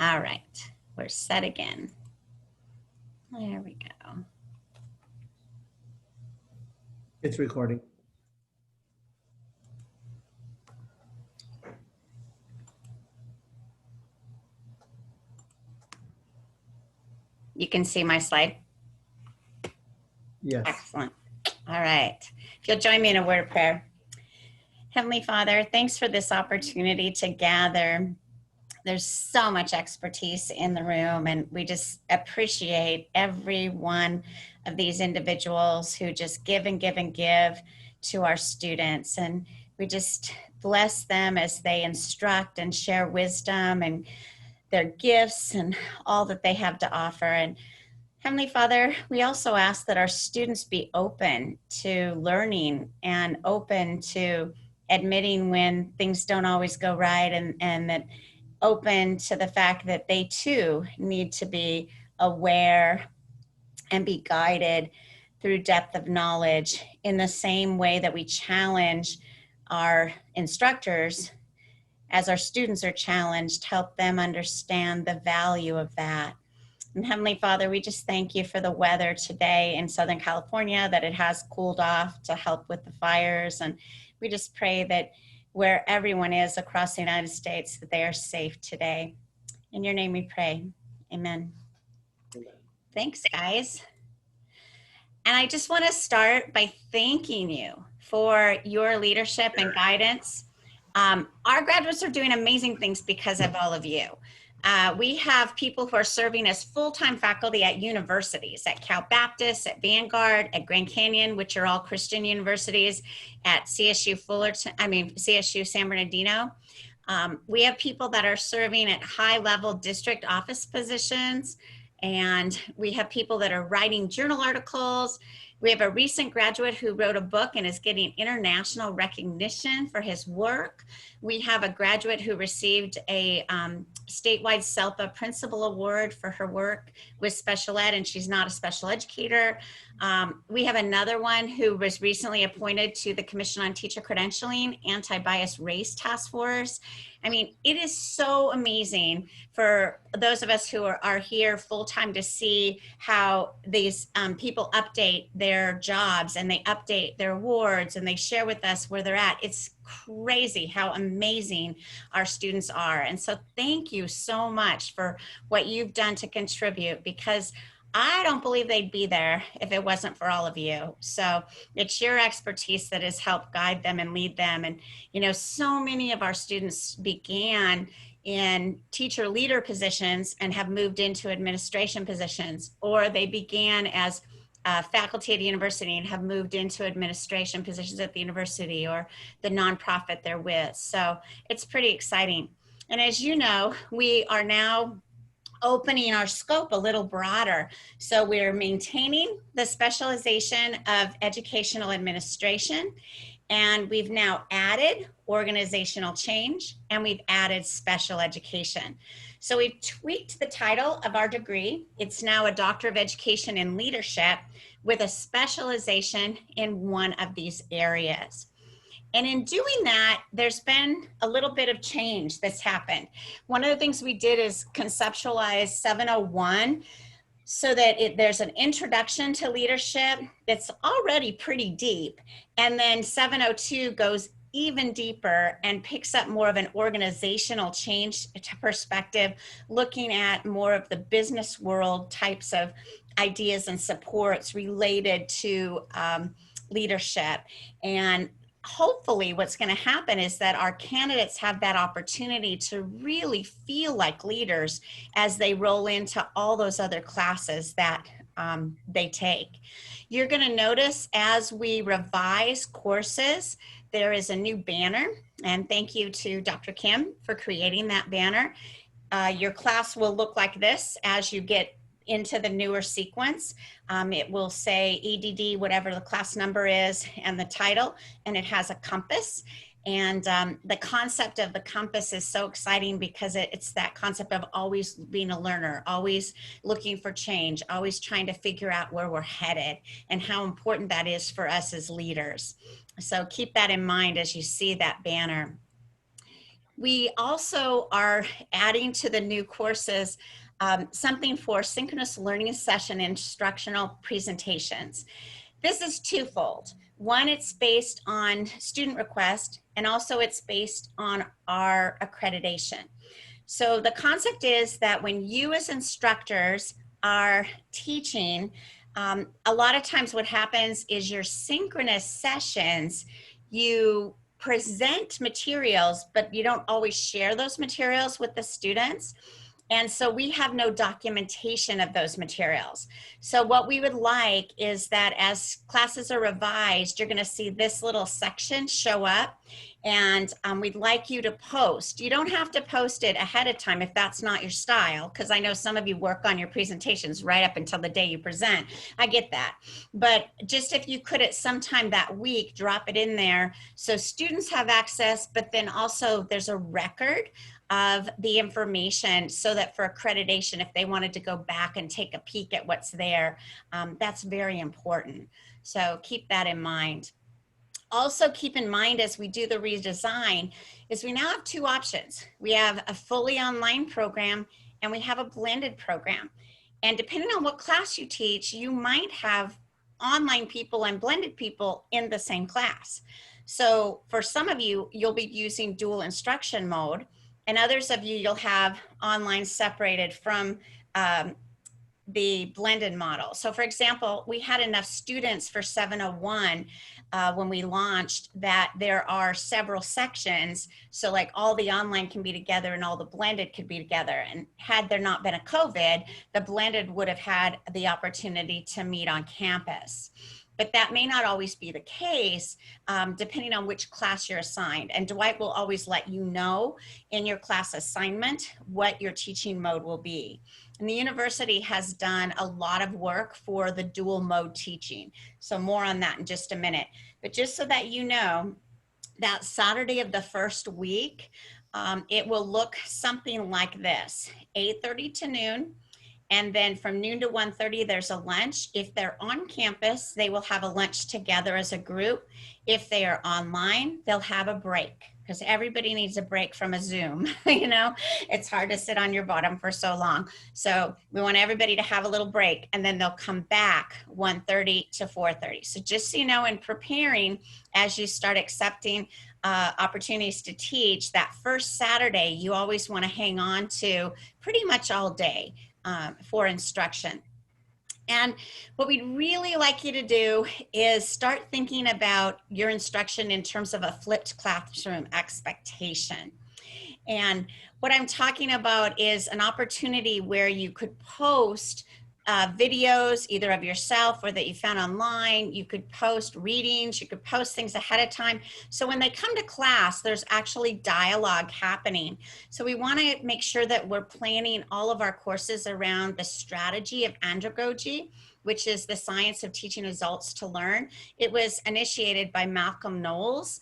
All right, we're set again. There we go. It's recording. You can see my slide. Yes. Excellent. All right. If you'll join me in a word of prayer. Heavenly Father, thanks for this opportunity to gather. There's so much expertise in the room, and we just appreciate every one of these individuals who just give and give and give to our students. And we just bless them as they instruct and share wisdom and their gifts and all that they have to offer. And Heavenly Father, we also ask that our students be open to learning and open to admitting when things don't always go right, and that open to the fact that they too need to be aware and be guided through depth of knowledge in the same way that we challenge our instructors as our students are challenged, help them understand the value of that. And Heavenly Father, we just thank you for the weather today in Southern California, that it has cooled off to help with the fires. And we just pray that where everyone is across the United States, that they are safe today. In your name we pray. Amen. Amen. Thanks, guys. And I just want to start by thanking you for your leadership and guidance. Our graduates are doing amazing things because of all of you. We have people who are serving as full-time faculty at universities, at Cal Baptist, at Vanguard, at Grand Canyon, which are all Christian universities, at CSU CSU San Bernardino. We have people that are serving at high-level district office positions, and we have people that are writing journal articles. We have a recent graduate who wrote a book and is getting international recognition for his work. We have a graduate who received a statewide SELPA Principal Award for her work with special ed, and she's not a special educator. We have another one who was recently appointed to the Commission on Teacher Credentialing Anti-Bias Race Task Force. I mean, it is so amazing for those of us who are here full-time to see how these people update their jobs, and they update their awards, and they share with us where they're at. It's crazy how amazing our students are. And so thank you so much for what you've done to contribute, because I don't believe they'd be there if it wasn't for all of you. So it's your expertise that has helped guide them and lead them. And, you know, so many of our students began in teacher leader positions and have moved into administration positions, or they began as faculty at a university and have moved into administration positions at the university or the nonprofit they're with. So it's pretty exciting. And as you know, we are now opening our scope a little broader. So we're maintaining the specialization of educational administration, and we've now added organizational change, and we've added special education. So we've tweaked the title of our degree. It's now a Doctor of Education in Leadership with a specialization in one of these areas. And in doing that, there's been a little bit of change that's happened. One of the things we did is conceptualize 701 so that there's an introduction to leadership that's already pretty deep. And then 702 goes even deeper and picks up more of an organizational change perspective, looking at more of the business world types of ideas and supports related to leadership. And hopefully what's going to happen is that our candidates have that opportunity to really feel like leaders as they roll into all those other classes that they take. You're going to notice as we revise courses, there is a new banner, and thank you to Dr. Kim for creating that banner. Your class will look like this as you get into the newer sequence. It will say EDD, whatever the class number is, and the title, and it has a compass. And the concept of the compass is so exciting because it's that concept of always being a learner, always looking for change, always trying to figure out where we're headed and how important that is for us as leaders. So keep that in mind as you see that banner. We also are adding to the new courses something for synchronous learning session instructional presentations. This is twofold. One, it's based on student request, and also it's based on our accreditation. So the concept is that when you as instructors are teaching, a lot of times what happens is your synchronous sessions, you present materials, but you don't always share those materials with the students. And so we have no documentation of those materials. So what we would like is that as classes are revised, you're going to see this little section show up, and we'd like you to post. You don't have to post it ahead of time if that's not your style, because I know some of you work on your presentations right up until the day you present. I get that. But just if you could at some time that week, drop it in there so students have access, but then also there's a record of the information so that for accreditation, if they wanted to go back and take a peek at what's there, that's very important. So keep that in mind. Also keep in mind as we do the redesign is we now have two options. We have a fully online program and we have a blended program. And depending on what class you teach, you might have online people and blended people in the same class. So for some of you, you'll be using dual instruction mode, and others of you, you'll have online separated from the blended model. So for example, we had enough students for 701 when we launched that there are several sections. So like all the online can be together and all the blended could be together. And had there not been a COVID, the blended would have had the opportunity to meet on campus. But that may not always be the case, depending on which class you're assigned. And Dwight will always let you know in your class assignment what your teaching mode will be. And the university has done a lot of work for the dual mode teaching. So more on that in just a minute. But just so that you know, that Saturday of the first week, it will look something like this: 8:30 to noon. And then from noon to 1:30, there's a lunch. If they're on campus, they will have a lunch together as a group. If they are online, they'll have a break, because everybody needs a break from a Zoom. You know, it's hard to sit on your bottom for so long. So we want everybody to have a little break, and then they'll come back 1:30 to 4:30. So just so you know, in preparing, as you start accepting opportunities to teach, that first Saturday, you always want to hang on to pretty much all day for instruction. And what we'd really like you to do is start thinking about your instruction in terms of a flipped classroom expectation. And what I'm talking about is an opportunity where you could post videos either of yourself or that you found online. You could post readings, you could post things ahead of time. So when they come to class, there's actually dialogue happening. So we want to make sure that we're planning all of our courses around the strategy of andragogy, which is the science of teaching adults to learn. It was initiated by Malcolm Knowles,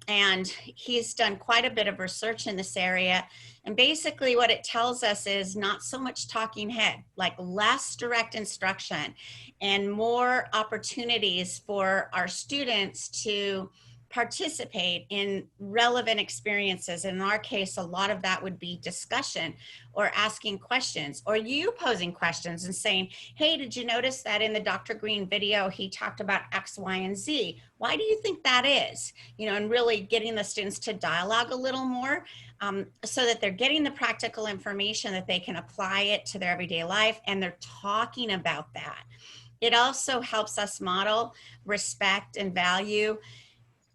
and he's done quite a bit of research in this area. And basically what it tells us is not so much talking head, like less direct instruction and more opportunities for our students to participate in relevant experiences. In our case, a lot of that would be discussion or asking questions, or you posing questions and saying, hey, did you notice that in the Dr. Green video, he talked about X, Y, and Z? Why do you think that is? You know, and really getting the students to dialogue a little more so that they're getting the practical information that they can apply it to their everyday life, and they're talking about that. It also helps us model respect and value,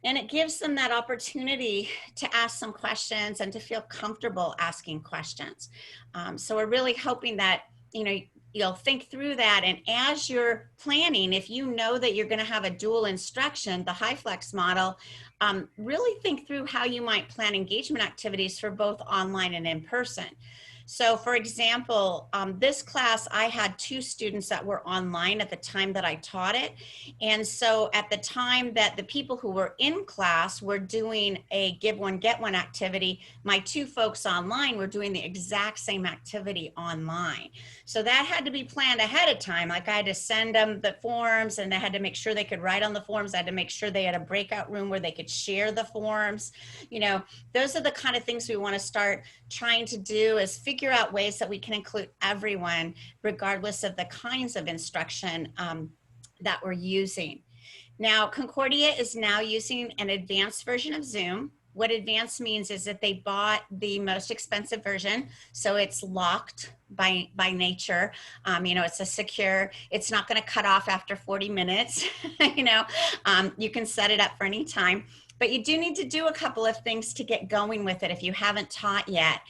and it gives them that opportunity to ask some questions and to feel comfortable asking questions. So we're really hoping that, you know, you'll think through that. And as you're planning, if you know that you're going to have a dual instruction, the high flex model, really think through how you might plan engagement activities for both online and in person. So for example, this class, I had 2 students that were online at the time that I taught it. And so at the time that the people who were in class were doing a give one, get one activity, my 2 folks online were doing the exact same activity online. So that had to be planned ahead of time. Like I had to send them the forms, and I had to make sure they could write on the forms. I had to make sure they had a breakout room where they could share the forms. You know, those are the kind of things we want to start trying to do, is figure out ways that we can include everyone regardless of the kinds of instruction that we're using. Now, Concordia is now using an advanced version of Zoom. What advanced means is that they bought the most expensive version, so it's locked by nature. You know, it's a secure, it's not going to cut off after 40 minutes. You know, you can set it up for any time, but you do need to do a couple of things to get going with it if you haven't taught yet.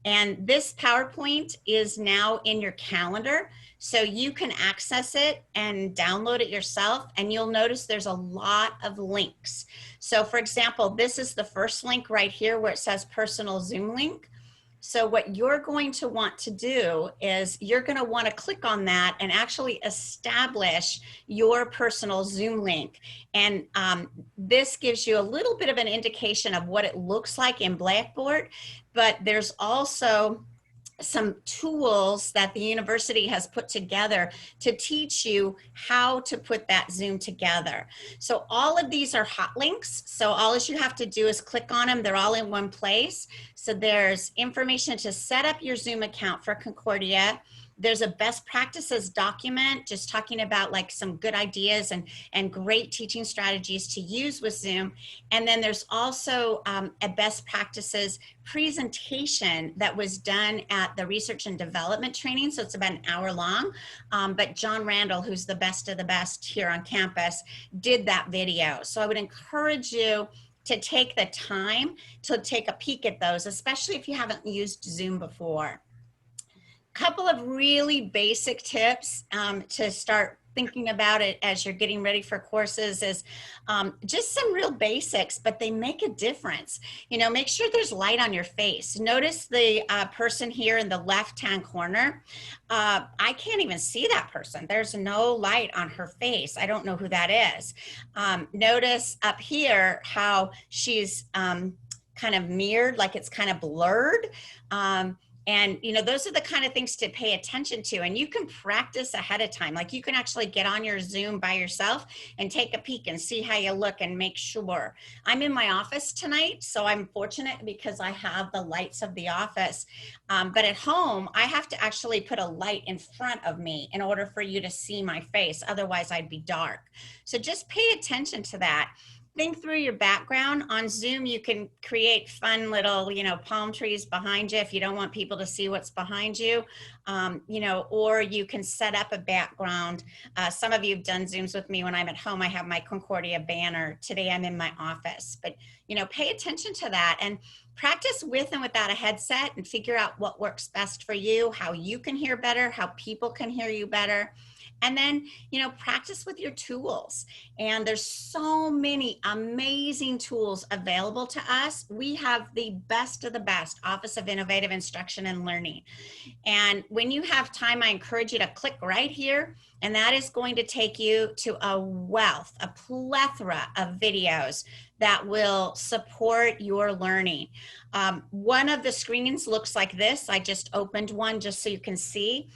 And this PowerPoint is now in your calendar, so you can access it and download it yourself, and you'll notice there's a lot of links. So for example, this is the first link right here where it says personal Zoom link. So what you're going to want to do is you're going to want to click on that and actually establish your personal Zoom link. And this gives you a little bit of an indication of what it looks like in Blackboard, but there's also some tools that the university has put together to teach you how to put that Zoom together. So all of these are hot links. So all you have to do is click on them. They're all in one place. So there's information to set up your Zoom account for Concordia. There's a best practices document just talking about like some good ideas and great teaching strategies to use with Zoom. And then there's also a best practices presentation that was done at the research and development training. So it's about an hour long, but John Randall, who's the best of the best here on campus, did that video. So I would encourage you to take the time to take a peek at those, especially if you haven't used Zoom before. Couple of really basic tips to start thinking about it as you're getting ready for courses is just some real basics, but they make a difference. You know, make sure there's light on your face. Notice the person here in the left-hand corner. I can't even see that person. There's no light on her face. I don't know who that is. Notice up here how she's kind of mirrored, like it's kind of blurred. And, you know, those are the kind of things to pay attention to. And you can practice ahead of time. Like you can actually get on your Zoom by yourself and take a peek and see how you look and make sure. I'm in my office tonight, so I'm fortunate because I have the lights of the office. But at home, I have to actually put a light in front of me in order for you to see my face. Otherwise, I'd be dark. So just pay attention to that. Think through your background. On Zoom, you can create fun little, you know, palm trees behind you if you don't want people to see what's behind you, you know, or you can set up a background. Some of you have done Zooms with me when I'm at home. I have my Concordia banner. Today I'm in my office, but, you know, pay attention to that and practice with and without a headset and figure out what works best for you, how you can hear better, how people can hear you better. And then, you know, practice with your tools. And there's so many amazing tools available to us. We have the best of the best Office of Innovative Instruction and Learning. And when you have time, I encourage you to click right here. And that is going to take you to a wealth, a plethora of videos that will support your learning. One of the screens looks like this. I just opened one just so you can see.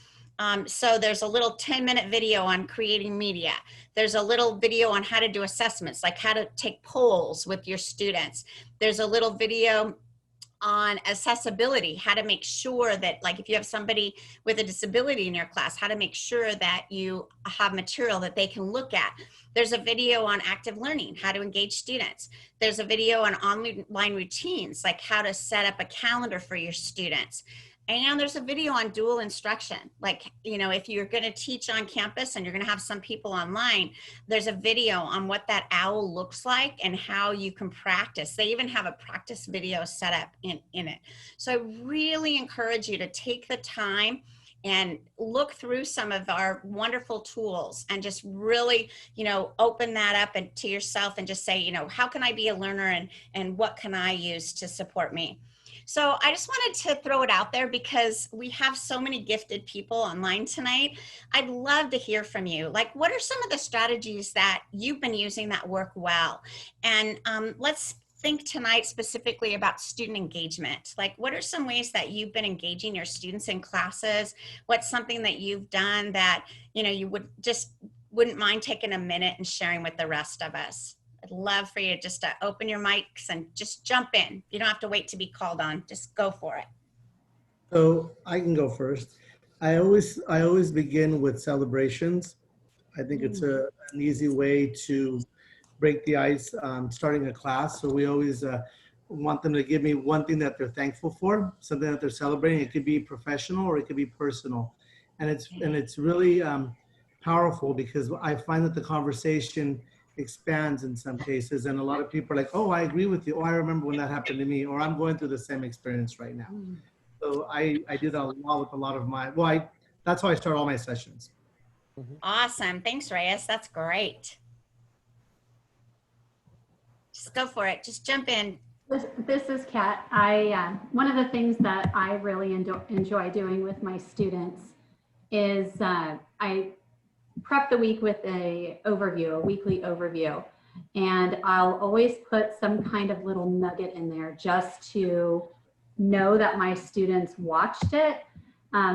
So there's a little 10-minute video on creating media. There's a little video on how to do assessments, like how to take polls with your students. There's a little video on accessibility, how to make sure that, like, if you have somebody with a disability in your class, how to make sure that you have material that they can look at. There's a video on active learning, how to engage students. There's a video on online routines, like how to set up a calendar for your students. And there's a video on dual instruction. Like, you know, if you're going to teach on campus and you're going to have some people online, there's a video on what that OWL looks like and how you can practice. They even have a practice video set up in it. So I really encourage you to take the time and look through some of our wonderful tools and just really, you know, open that up and to yourself and just say, you know, how can I be a learner and what can I use to support me? So I just wanted to throw it out there because we have so many gifted people online tonight. I'd love to hear from you. Like, what are some of the strategies that you've been using that work well? And let's think tonight specifically about student engagement. Like, what are some ways that you've been engaging your students in classes? What's something that you've done that, you wouldn't mind taking a minute and sharing with the rest of us? I'd love for you just to open your mics and just jump in. You don't have to wait to be called on. Just go for it. So I can go first. I always begin with celebrations. I think it's an easy way to break the ice starting a class. So we always want them to give me one thing that they're thankful for, something that they're celebrating. It could be professional or it could be personal, and it's really powerful because I find that the conversation expands in some cases, and a lot of people are like, "Oh, I agree with you. Oh, I remember when that happened to me," or "I'm going through the same experience right now." So I do that a lot with a lot of my, that's how I start all my sessions. Awesome. Thanks, Reyes. That's great. Just go for it. Just jump in. This is Kat. One of the things that I really enjoy doing with my students is I prep the week with a weekly overview, and I'll always put some kind of little nugget in there just to know that my students watched it.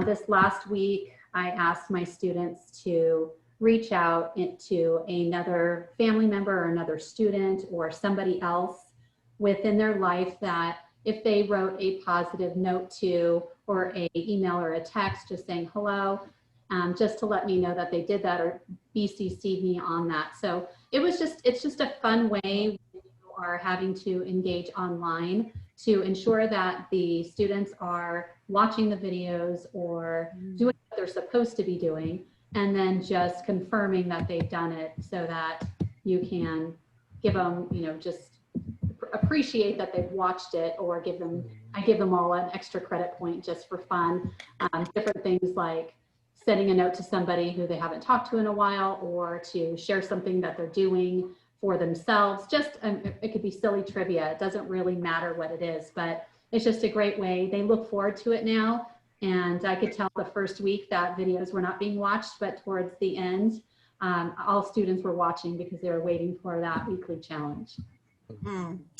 This last week, I asked my students to reach out to another family member or another student or somebody else within their life that if they wrote a positive note to, or a email or a text just saying hello, just to let me know that they did that or BCC'd me on that. So it's just a fun way when you are having to engage online to ensure that the students are watching the videos or doing what they're supposed to be doing, and then just confirming that they've done it so that you can give them, just appreciate that they've watched it, or I give them all an extra credit point just for fun. Different things like sending a note to somebody who they haven't talked to in a while, or to share something that they're doing for themselves. Just, it could be silly trivia. It doesn't really matter what it is, but it's just a great way. They look forward to it now. And I could tell the first week that videos were not being watched, but towards the end, all students were watching because they were waiting for that weekly challenge.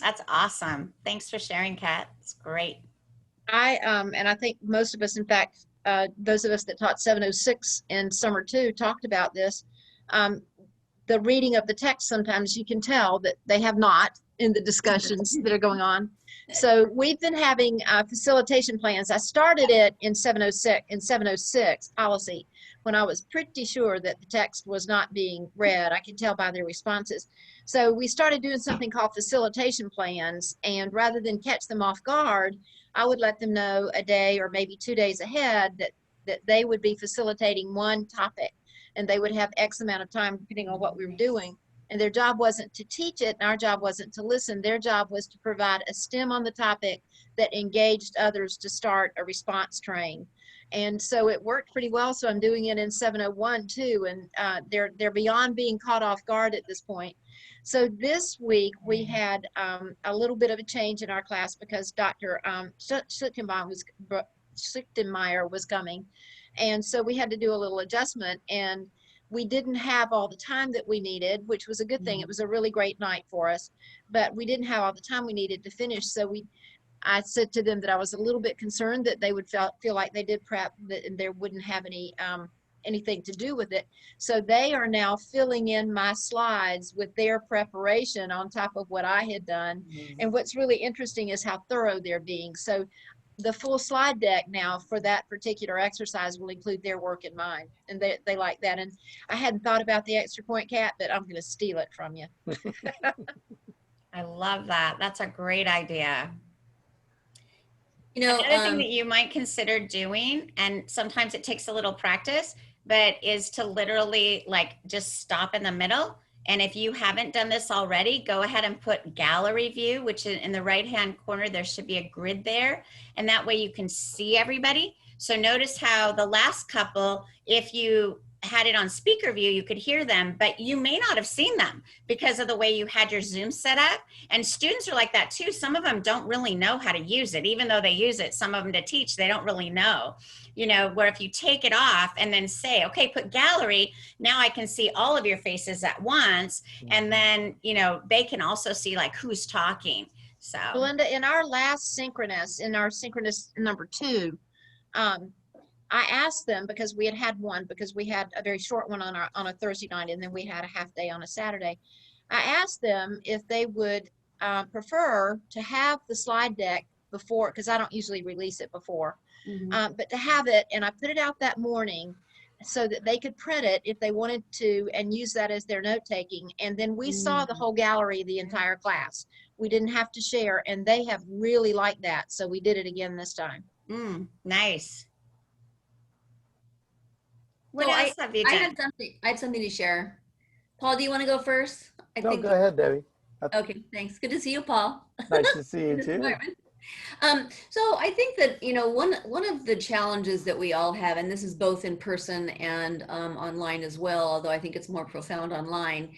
That's awesome. Thanks for sharing, Kat. It's great. And I think most of us, in fact, those of us that taught 706 in summer 2 talked about this. The reading of the text, sometimes you can tell that they have not in the discussions that are going on. So we've been having facilitation plans. I started it in 706 policy when I was pretty sure that the text was not being read. I could tell by their responses. So we started doing something called facilitation plans, and rather than catch them off guard, I would let them know a day or maybe 2 days ahead that they would be facilitating one topic, and they would have X amount of time depending on what we were doing. And their job wasn't to teach it, and our job wasn't to listen. Their job was to provide a stem on the topic that engaged others to start a response train. And so it worked pretty well. So I'm doing it in 701 too, and they're beyond being caught off guard at this point. So this week we had a little bit of a change in our class because Dr. Schlichtenmeyer was coming, and so we had to do a little adjustment, and we didn't have all the time that we needed, which was a good thing. It was a really great night for us, but we didn't have all the time we needed to finish. So I said to them that I was a little bit concerned that they would feel like they did prep, that there wouldn't have anything to do with it. So they are now filling in my slides with their preparation on top of what I had done. And what's really interesting is how thorough they're being. So the full slide deck now for that particular exercise will include their work in mine, and they like that. And I hadn't thought about the extra point, Kat, but I'm going to steal it from you. I love that. That's a great idea. Another thing that you might consider doing, and sometimes it takes a little practice, but is to literally just stop in the middle. And if you haven't done this already, go ahead and put gallery view, which is in the right-hand corner, there should be a grid there. And that way you can see everybody. So notice how the last couple, if you had it on speaker view, you could hear them, but you may not have seen them because of the way you had your Zoom set up. And students are like that too. Some of them don't really know how to use it, even though they use it. Some of them to teach, they don't really know, you know, where if you take it off and then say, okay, put gallery, now I can see all of your faces at once. And then, you know, they can also see like who's talking. So Belinda, in our last synchronous, in our synchronous number 2, I asked them, because we had one, because we had a very short one on a Thursday night, and then we had a half day on a Saturday. I asked them if they would prefer to have the slide deck before, because I don't usually release it before, but to have it, and I put it out that morning so that they could print it if they wanted to and use that as their note taking. And then we saw the whole gallery, the entire class. We didn't have to share, and they have really liked that. So we did it again this time. Nice. What So else have you done? I had something to share. Paul, do you want to go first? No, go ahead, Debbie. Okay, thanks. Good to see you, Paul. Nice to see you too. So I think that, you know, one of the challenges that we all have, and this is both in person and online as well, although I think it's more profound online,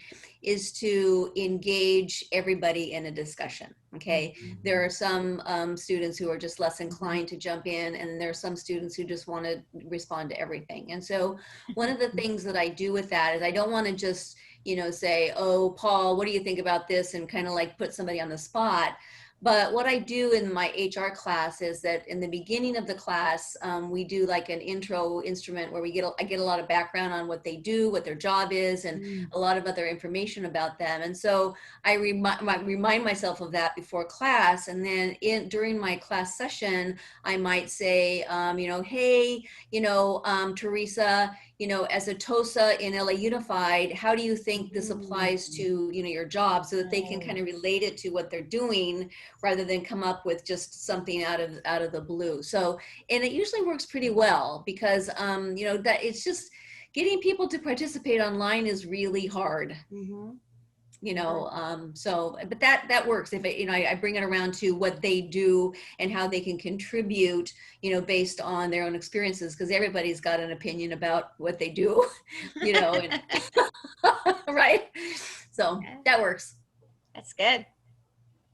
is to engage everybody in a discussion. Okay, there are some students who are just less inclined to jump in, and there are some students who just want to respond to everything. And so one of the things that I do with that is I don't want to just, you know, say, oh, Paul, what do you think about this? And kind of like put somebody on the spot. But what I do in my HR class is that in the beginning of the class, we do like an intro instrument where I get a lot of background on what they do, what their job is, and a lot of other information about them. And so I remind myself of that before class. And then during my class session, I might say, you know, hey, you know, Teresa, you know, as a TOSA in LA Unified, how do you think this applies to, you know, your job, so that they can kind of relate it to what they're doing rather than come up with just something out of the blue. So, and it usually works pretty well because, you know, that it's just getting people to participate online is really hard. You know, so, but that works if it, you know, I bring it around to what they do and how they can contribute, you know, based on their own experiences, because everybody's got an opinion about what they do, you know, and, right? So that works. That's good.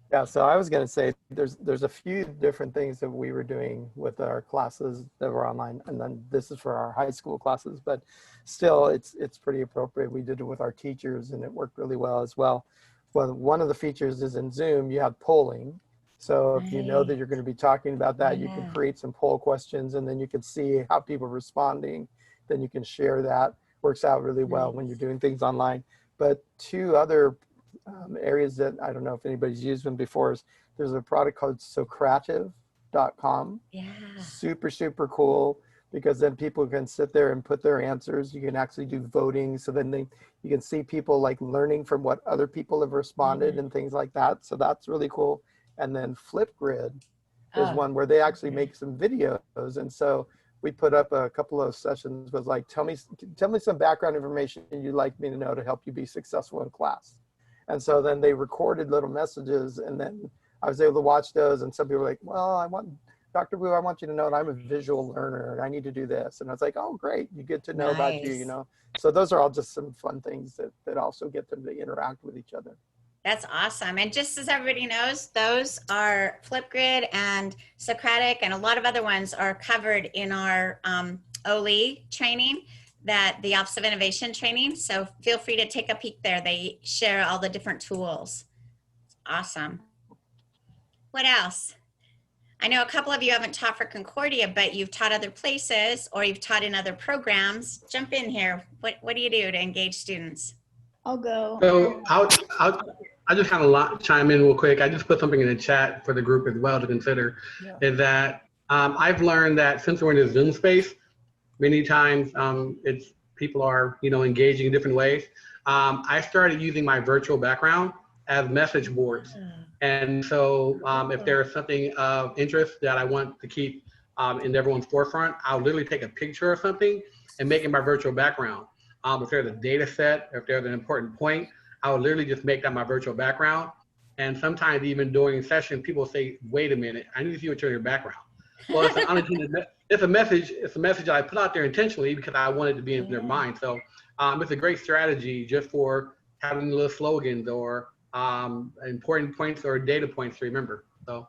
Yeah, so I was going to say there's a few different things that we were doing with our classes that were online, and then this is for our high school classes, but still it's pretty appropriate. We did it with our teachers and it worked really well as well. Well, one of the features is in Zoom, you have polling. So if you know that you're going to be talking about that, you can create some poll questions and then you can see how people are responding. Then you can share that. Works out really well when you're doing things online. But two other areas that I don't know if anybody's used them before is there's a product called Socrative.com. Super cool, because then people can sit there and put their answers. You can actually do voting, so then you can see people like learning from what other people have responded and things like that. So that's really cool. And then Flipgrid is one where they actually make some videos, and so we put up a couple of sessions with like, tell me some background information you'd like me to know to help you be successful in class. And so then they recorded little messages, and then I was able to watch those. And some people were like, well, Dr. Wu, I want you to know that I'm a visual learner and I need to do this. And I was like, oh, great. You get to know about you, you know? So those are all just some fun things that also get them to interact with each other. That's awesome. And just as everybody knows, those are Flipgrid and Socratic, and a lot of other ones are covered in our OLE training, that the Office of Innovation training. So feel free to take a peek there. They share all the different tools. Awesome. What else? I know a couple of you haven't taught for Concordia, but you've taught other places or you've taught in other programs. Jump in here. What do you do to engage students? I'll go. So I'll just kind of chime in real quick. I just put something in the chat for the group as well to consider, is that I've learned that since we're in the Zoom space, many times people are, you know, engaging in different ways. I started using my virtual background as message boards. And so if there's something of interest that I want to keep in everyone's forefront, I'll literally take a picture of something and make it my virtual background. If there's a data set, if there's an important point, I would literally just make that my virtual background. And sometimes even during session, people say, wait a minute, I need to see what's in your background. Well, it's a message I put out there intentionally because I wanted to be in their mind. So it's a great strategy just for having little slogans or important points or data points to remember. So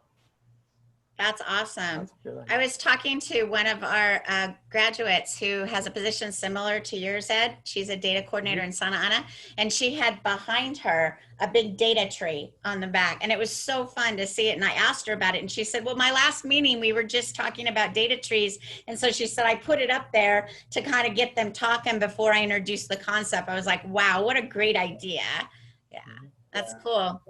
That's awesome. That's a good I idea. was talking to one of our graduates who has a position similar to yours, Ed. She's a data coordinator in Santa Ana, and she had behind her a big data tree on the back. And it was so fun to see it. And I asked her about it, and she said, well, my last meeting, we were just talking about data trees. And so she said, I put it up there to kind of get them talking before I introduced the concept. I was like, wow, what a great idea. Yeah, that's cool.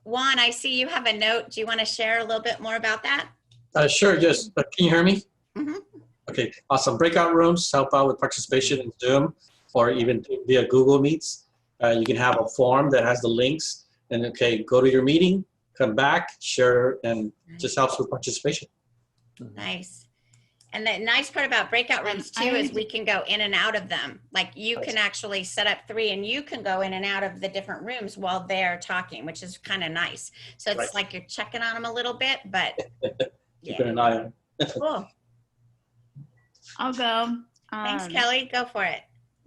Juan, I see you have a note. Do you want to share a little bit more about that? Sure, just, can you hear me? Mhm. Okay, awesome. Breakout rooms help out with participation in Zoom or even via Google Meets. You can have a form that has the links and okay, go to your meeting, come back, share, and just helps with participation. Nice. And the nice part about breakout rooms too is we can go in and out of them. Like you can actually set up 3 and you can go in and out of the different rooms while they're talking, which is kind of nice. So it's like you're checking on them a little bit, but Keeping an eye on. Cool. I'll go. Thanks, Kelly. Go for it.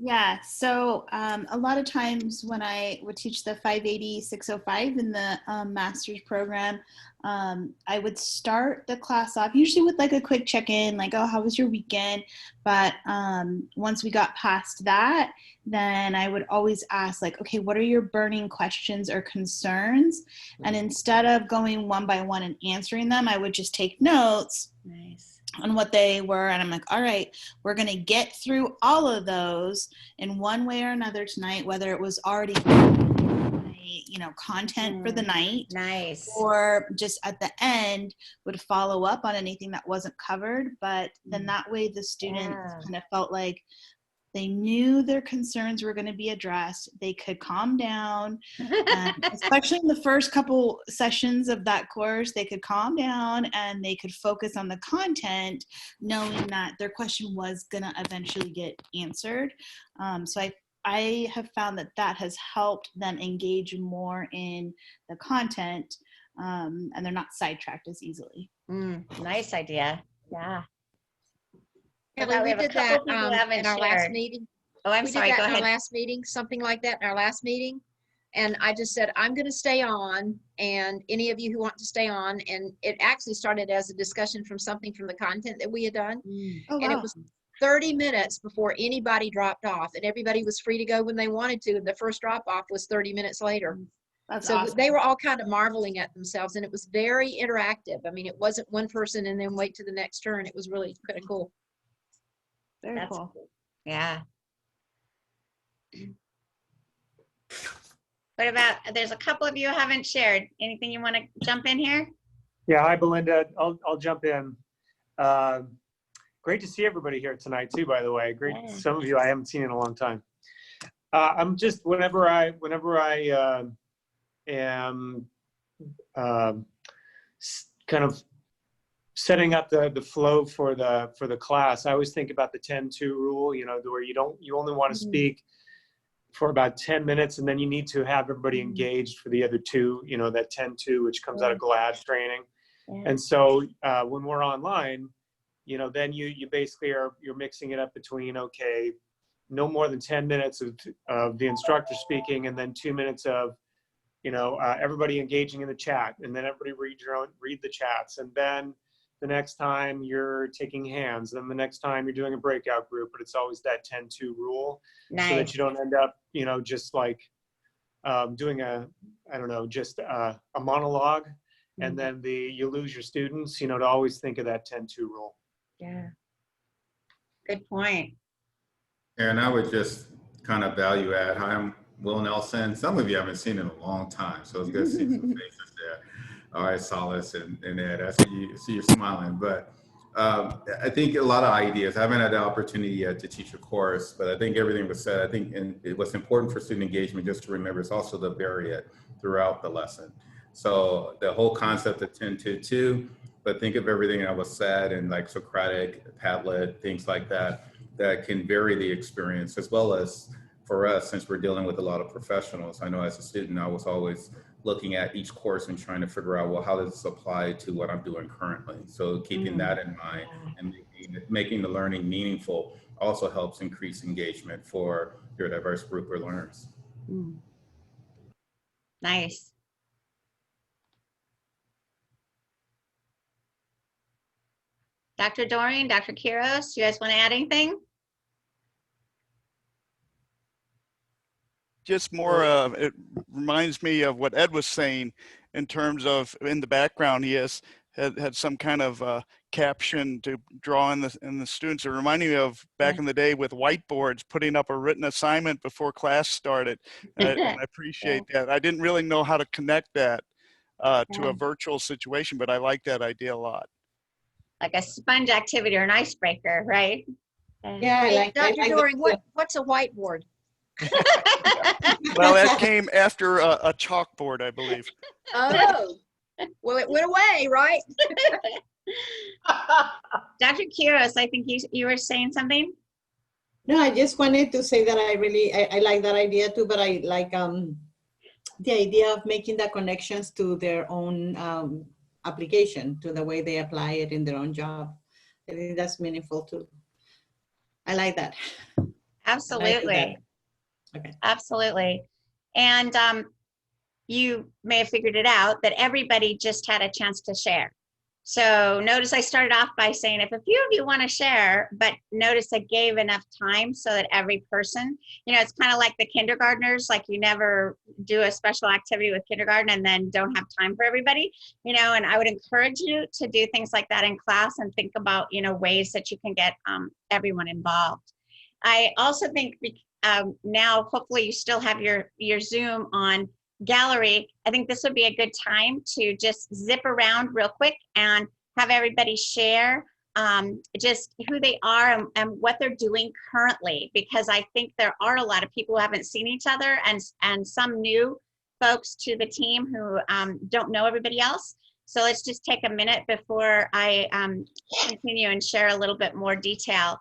Yeah, so a lot of times when I would teach the 580, 605 in the master's program, I would start the class off usually with like a quick check-in, like, oh, how was your weekend? But once we got past that, then I would always ask like, okay, what are your burning questions or concerns? And instead of going one by one and answering them, I would just take notes. Nice. On what they were, and I'm like, all right, we're gonna get through all of those in one way or another tonight, whether it was already content for the night, Nice, or just at the end would follow up on anything that wasn't covered. But then that way the students kind of felt like they knew their concerns were going to be addressed. They could calm down, especially in the first couple sessions of that course, they could calm down and they could focus on the content, knowing that their question was going to eventually get answered. So I have found that has helped them engage more in the content, and they're not sidetracked as easily. Nice idea. Yeah. Kelly, we did that in our last meeting. Oh, I'm sorry. We did Go that in ahead. our last meeting, something like that in our last meeting. And I just said, I'm going to stay on, and any of you who want to stay on. And it actually started as a discussion from something from the content that we had done. Oh, and wow. It was 30 minutes before anybody dropped off, and everybody was free to go when they wanted to. The first drop off was 30 minutes later. That's so awesome. They were all kind of marveling at themselves, and it was very interactive. I mean, it wasn't one person and then wait to the next turn. It was really kind of cool. Very cool. Yeah. What about, there's a couple of you who haven't shared. Anything you want to jump in here? Yeah, hi, Belinda. I'll jump in. Great to see everybody here tonight too, by the way. Great. Yeah. Some of you I haven't seen in a long time. I'm just, whenever I am kind of setting up the flow for the class, I always think about the 10-2 rule, where you only want to speak for about 10 minutes, and then you need to have everybody engaged for the other 2, that 10-2, which comes out of GLAD training. Yeah. And so when we're online, then you basically you're mixing it up between, okay, no more than 10 minutes of the instructor speaking, and then 2 minutes of, everybody engaging in the chat, and then everybody read the chats. And then the next time you're taking hands, then the next time you're doing a breakout group, but it's always that 10-2 rule. Nice. So that you don't end up, just like doing just a monologue, and then you lose your students, to always think of that 10-2 rule. Yeah. Good point. And I would just kind of value add. Hi, I'm Will Nelson. Some of you I haven't seen in a long time, so it's good to see some faces there. All right, Solace and Ed, I see you're smiling. But I think a lot of ideas. I haven't had the opportunity yet to teach a course, but I think everything was said. I think what's important for student engagement, just to remember, is also to vary it throughout the lesson. So the whole concept of 10-2, but think of everything that was said and like Socratic, Padlet, things like that can vary the experience, as well as for us, since we're dealing with a lot of professionals. I know as a student, I was always looking at each course and trying to figure out, well, how does this apply to what I'm doing currently? So keeping that in mind and making the learning meaningful also helps increase engagement for your diverse group of learners. Nice. Dr. Doreen, Dr. Quiros, you guys want to add anything? Just more, it reminds me of what Ed was saying in terms of in the background, he had some kind of caption to draw in the students. It reminded me of back in the day with whiteboards, putting up a written assignment before class started. And I appreciate that. I didn't really know how to connect that to a virtual situation, but I like that idea a lot. Like a sponge activity or an icebreaker, right? Yeah, Wait, Dr. Doring, what's a whiteboard? Well, that came after a chalkboard, I believe. Oh, well, it went away, right? Dr. Quiros, I think you were saying something? No, I just wanted to say that I like that idea too, but I like the idea of making the connections to their own application, to the way they apply it in their own job. I think that's meaningful too. I like that. Absolutely. Okay. Absolutely. And you may have figured it out that everybody just had a chance to share. So notice I started off by saying, if a few of you want to share, but notice I gave enough time so that every person, you know, it's kind of like the kindergartners, like you never do a special activity with kindergarten and then don't have time for everybody, you know, and I would encourage you to do things like that in class and think about, you know, ways that you can get everyone involved. I also think now, hopefully you still have your Zoom on gallery. I think this would be a good time to just zip around real quick and have everybody share just who they are and what they're doing currently, because I think there are a lot of people who haven't seen each other and some new folks to the team who don't know everybody else. So let's just take a minute before I continue and share a little bit more detail.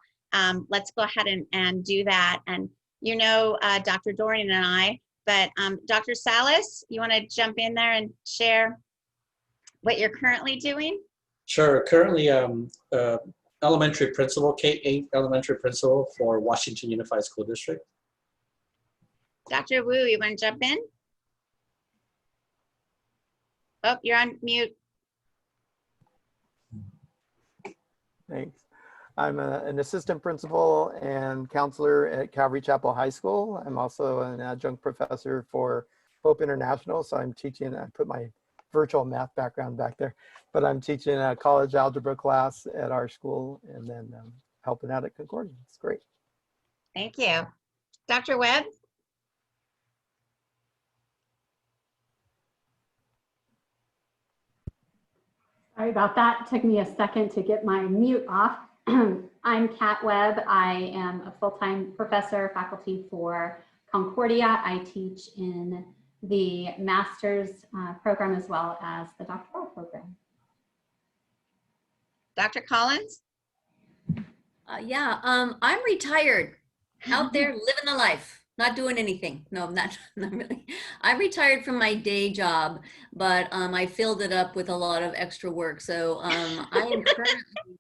Let's go ahead and do that. And you know Dr. Dorian and I, but Dr. Salas, you want to jump in there and share what you're currently doing? Sure. Currently, elementary principal, K-8 elementary principal for Washington Unified School District. Dr. Wu, you want to jump in? Oh, you're on mute. Thanks. I'm an assistant principal and counselor at Calvary Chapel High School. I'm also an adjunct professor for Hope International. So I'm teaching, I put my virtual math background back there, but I'm teaching a college algebra class at our school and then helping out at Concordia. It's great. Thank you. Dr. Webb? Sorry about that. It took me a second to get my mute off. I'm Kat Webb. I am a full-time professor, faculty for Concordia. I teach in the master's program as well as the doctoral program. Dr. Collins? Yeah, I'm retired, out there living the life, not doing anything. No, I'm not really. I'm retired from my day job, but I filled it up with a lot of extra work. So I am currently,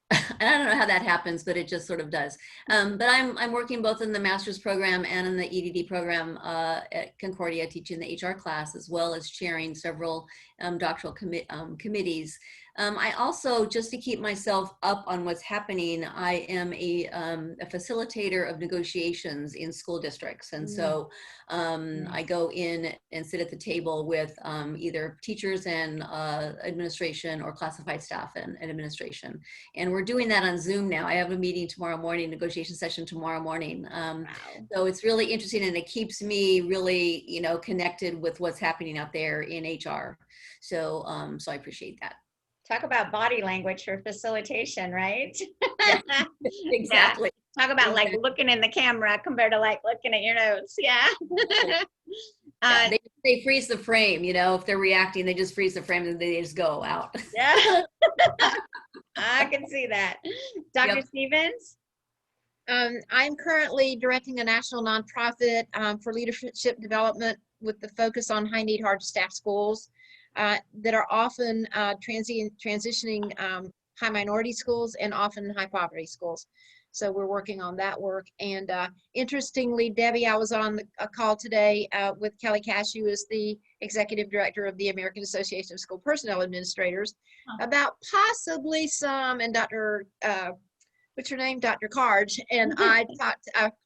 I don't know how that happens, but it just sort of does. But I'm working both in the master's program and in the EDD program at Concordia, teaching the HR class, as well as chairing several doctoral committees. I also, just to keep myself up on what's happening, I am a facilitator of negotiations in school districts. And so I go in and sit at the table with either teachers and administration or classified staff and administration. And we're doing that on Zoom now. I have a meeting tomorrow morning, negotiation session tomorrow morning. So it's really interesting, and it keeps me really, you know, connected with what's happening out there in HR. So, so I appreciate that. Talk about body language for facilitation, right? Yeah, exactly. Yeah. Talk about like looking in the camera compared to like looking at your notes. Yeah. Yeah, they freeze the frame, you know, if they're reacting, they just freeze the frame and they just go out. Yeah. I can see that. Dr. Stevens? I'm currently directing a national nonprofit for leadership development with the focus on high need, hard to staff schools that are often transitioning high minority schools and often high poverty schools. So we're working on that work. And interestingly, Debbie, I was on a call today with Kelly Cash, who is the executive director of the American Association of School Personnel Administrators, about possibly some, and Dr. What's her name? Dr. Karj, and I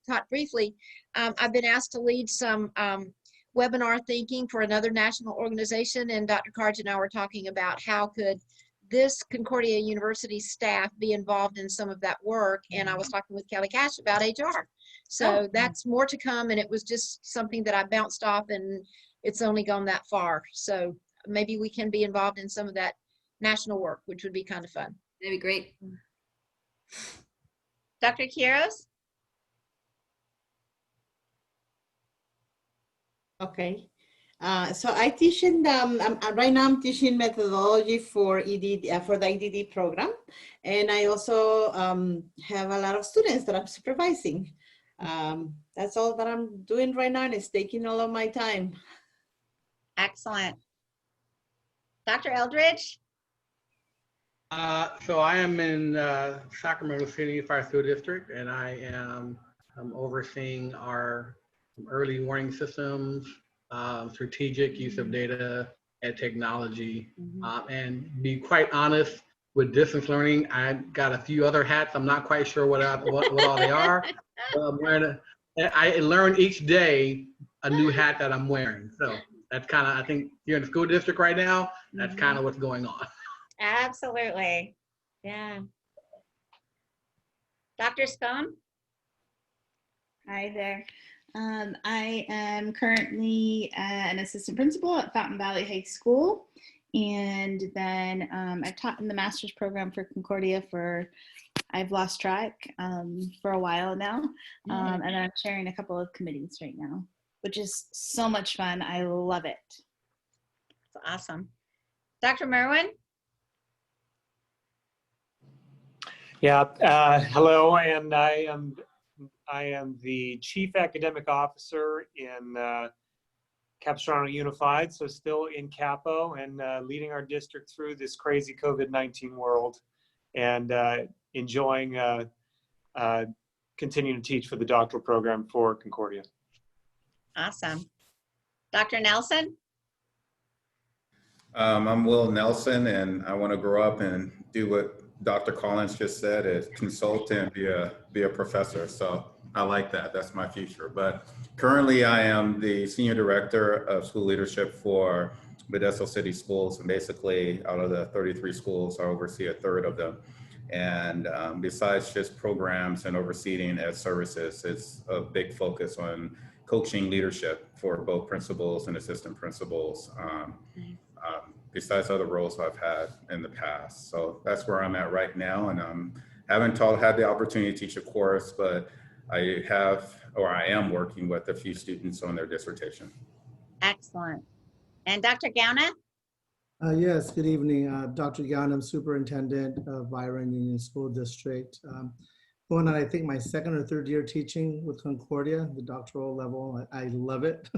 taught briefly. I've been asked to lead some webinar thinking for another national organization, and Dr. Karj and I were talking about how could this Concordia University staff be involved in some of that work, and I was talking with Kelly Cash about HR. So that's more to come, and it was just something that I bounced off, and it's only gone that far. So maybe we can be involved in some of that national work, which would be kind of fun. That'd be great. Dr. Quiros? Okay. So I teach in right now I'm teaching methodology for EDD, for the EDD program. And I also have a lot of students that I'm supervising. That's all that I'm doing right now, and it's taking all of my time. Excellent. Dr. Eldridge? So I am in Sacramento City Fire School District, and I'm overseeing our early warning systems, strategic use of data and technology. And be quite honest, with distance learning, I got a few other hats. I'm not quite sure what all they are. I learn each day a new hat that I'm wearing. So that's kind of, I think you're in the school district right now, that's kind of what's going on. Absolutely. Yeah. Dr. Scone? Hi there. I am currently an assistant principal at Fountain Valley High School. And then I've taught in the master's program for Concordia I've lost track, for a while now. And I'm chairing a couple of committees right now, which is so much fun. I love it. That's awesome. Dr. Merwin? Yeah, hello, and I am the Chief Academic Officer in Capistrano Unified, so still in Capo and leading our district through this crazy COVID-19 world, and enjoying continuing to teach for the doctoral program for Concordia. Awesome. Dr. Nelson? I'm Will Nelson, and I want to grow up and do what Dr. Collins just said, is consult and be a professor. So I like that. That's my future. But currently I am the Senior Director of School Leadership for Modesto City Schools. And basically out of the 33 schools, I oversee a third of them. And besides just programs and overseeing ed services, it's a big focus on coaching leadership for both principals and assistant principals. Besides other roles I've had in the past. So that's where I'm at right now. And haven't had the opportunity to teach a course, but I am working with a few students on their dissertation. Excellent. And Dr. Gauna? Yes, good evening. Dr. Gauna, I'm Superintendent of Byron Union School District. Going on, I think, my second or third year teaching with Concordia, the doctoral level. I love it.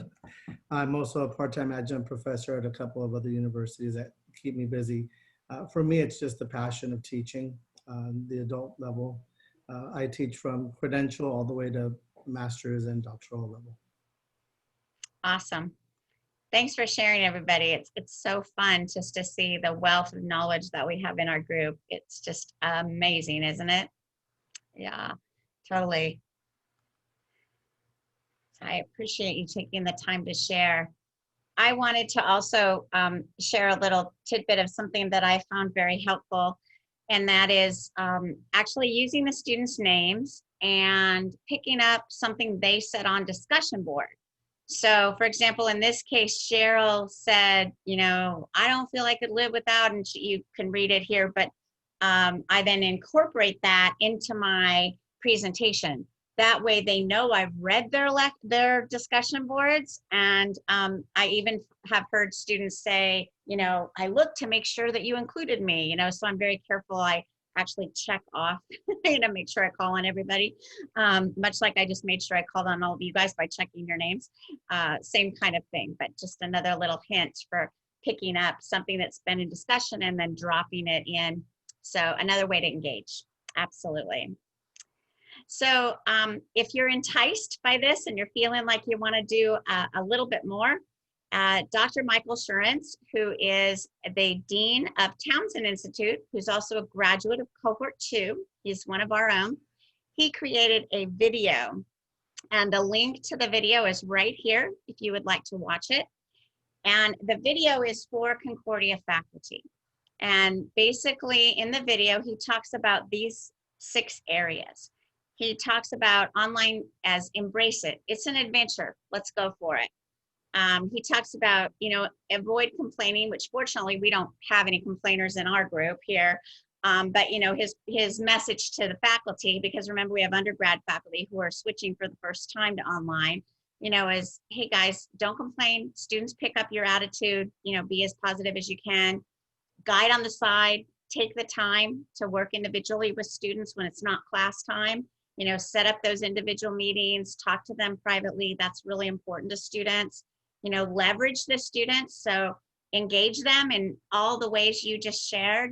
I'm also a part-time adjunct professor at a couple of other universities that keep me busy. For me, it's just the passion of teaching, the adult level. I teach from credential all the way to master's and doctoral level. Awesome. Thanks for sharing, everybody. It's so fun just to see the wealth of knowledge that we have in our group. It's just amazing, isn't it? Yeah, totally. I appreciate you taking the time to share. I wanted to also share a little tidbit of something that I found very helpful, and that is actually using the students' names and picking up something they said on discussion board. So, for example, in this case, Cheryl said, you know, I don't feel I could live without, and you can read it here, but I then incorporate that into my presentation. That way they know I've read their discussion boards, and I even have heard students say, you know, I look to make sure that you included me, you know, so I'm very careful. I actually check off make sure I call on everybody. Much like I just made sure I called on all of you guys by checking your names. Same kind of thing, but just another little hint for picking up something that's been in discussion and then dropping it in. So another way to engage. Absolutely. So if you're enticed by this and you're feeling like you want to do a little bit more, Dr. Michael Sherens, who is the Dean of Townsend Institute, who's also a graduate of Cohort 2, he's one of our own, he created a video. And the link to the video is right here if you would like to watch it. And the video is for Concordia faculty. And basically in the video, he talks about these 6 areas. He talks about online as embrace it. It's an adventure. Let's go for it. He talks about, avoid complaining, which fortunately we don't have any complainers in our group here. But his message to the faculty, because remember we have undergrad faculty who are switching for the first time to online, is, hey guys, don't complain. Students, pick up your attitude, be as positive as you can. Guide on the side, take the time to work individually with students when it's not class time. Set up those individual meetings, talk to them privately. That's really important to students. Leverage the students. So engage them in all the ways you just shared,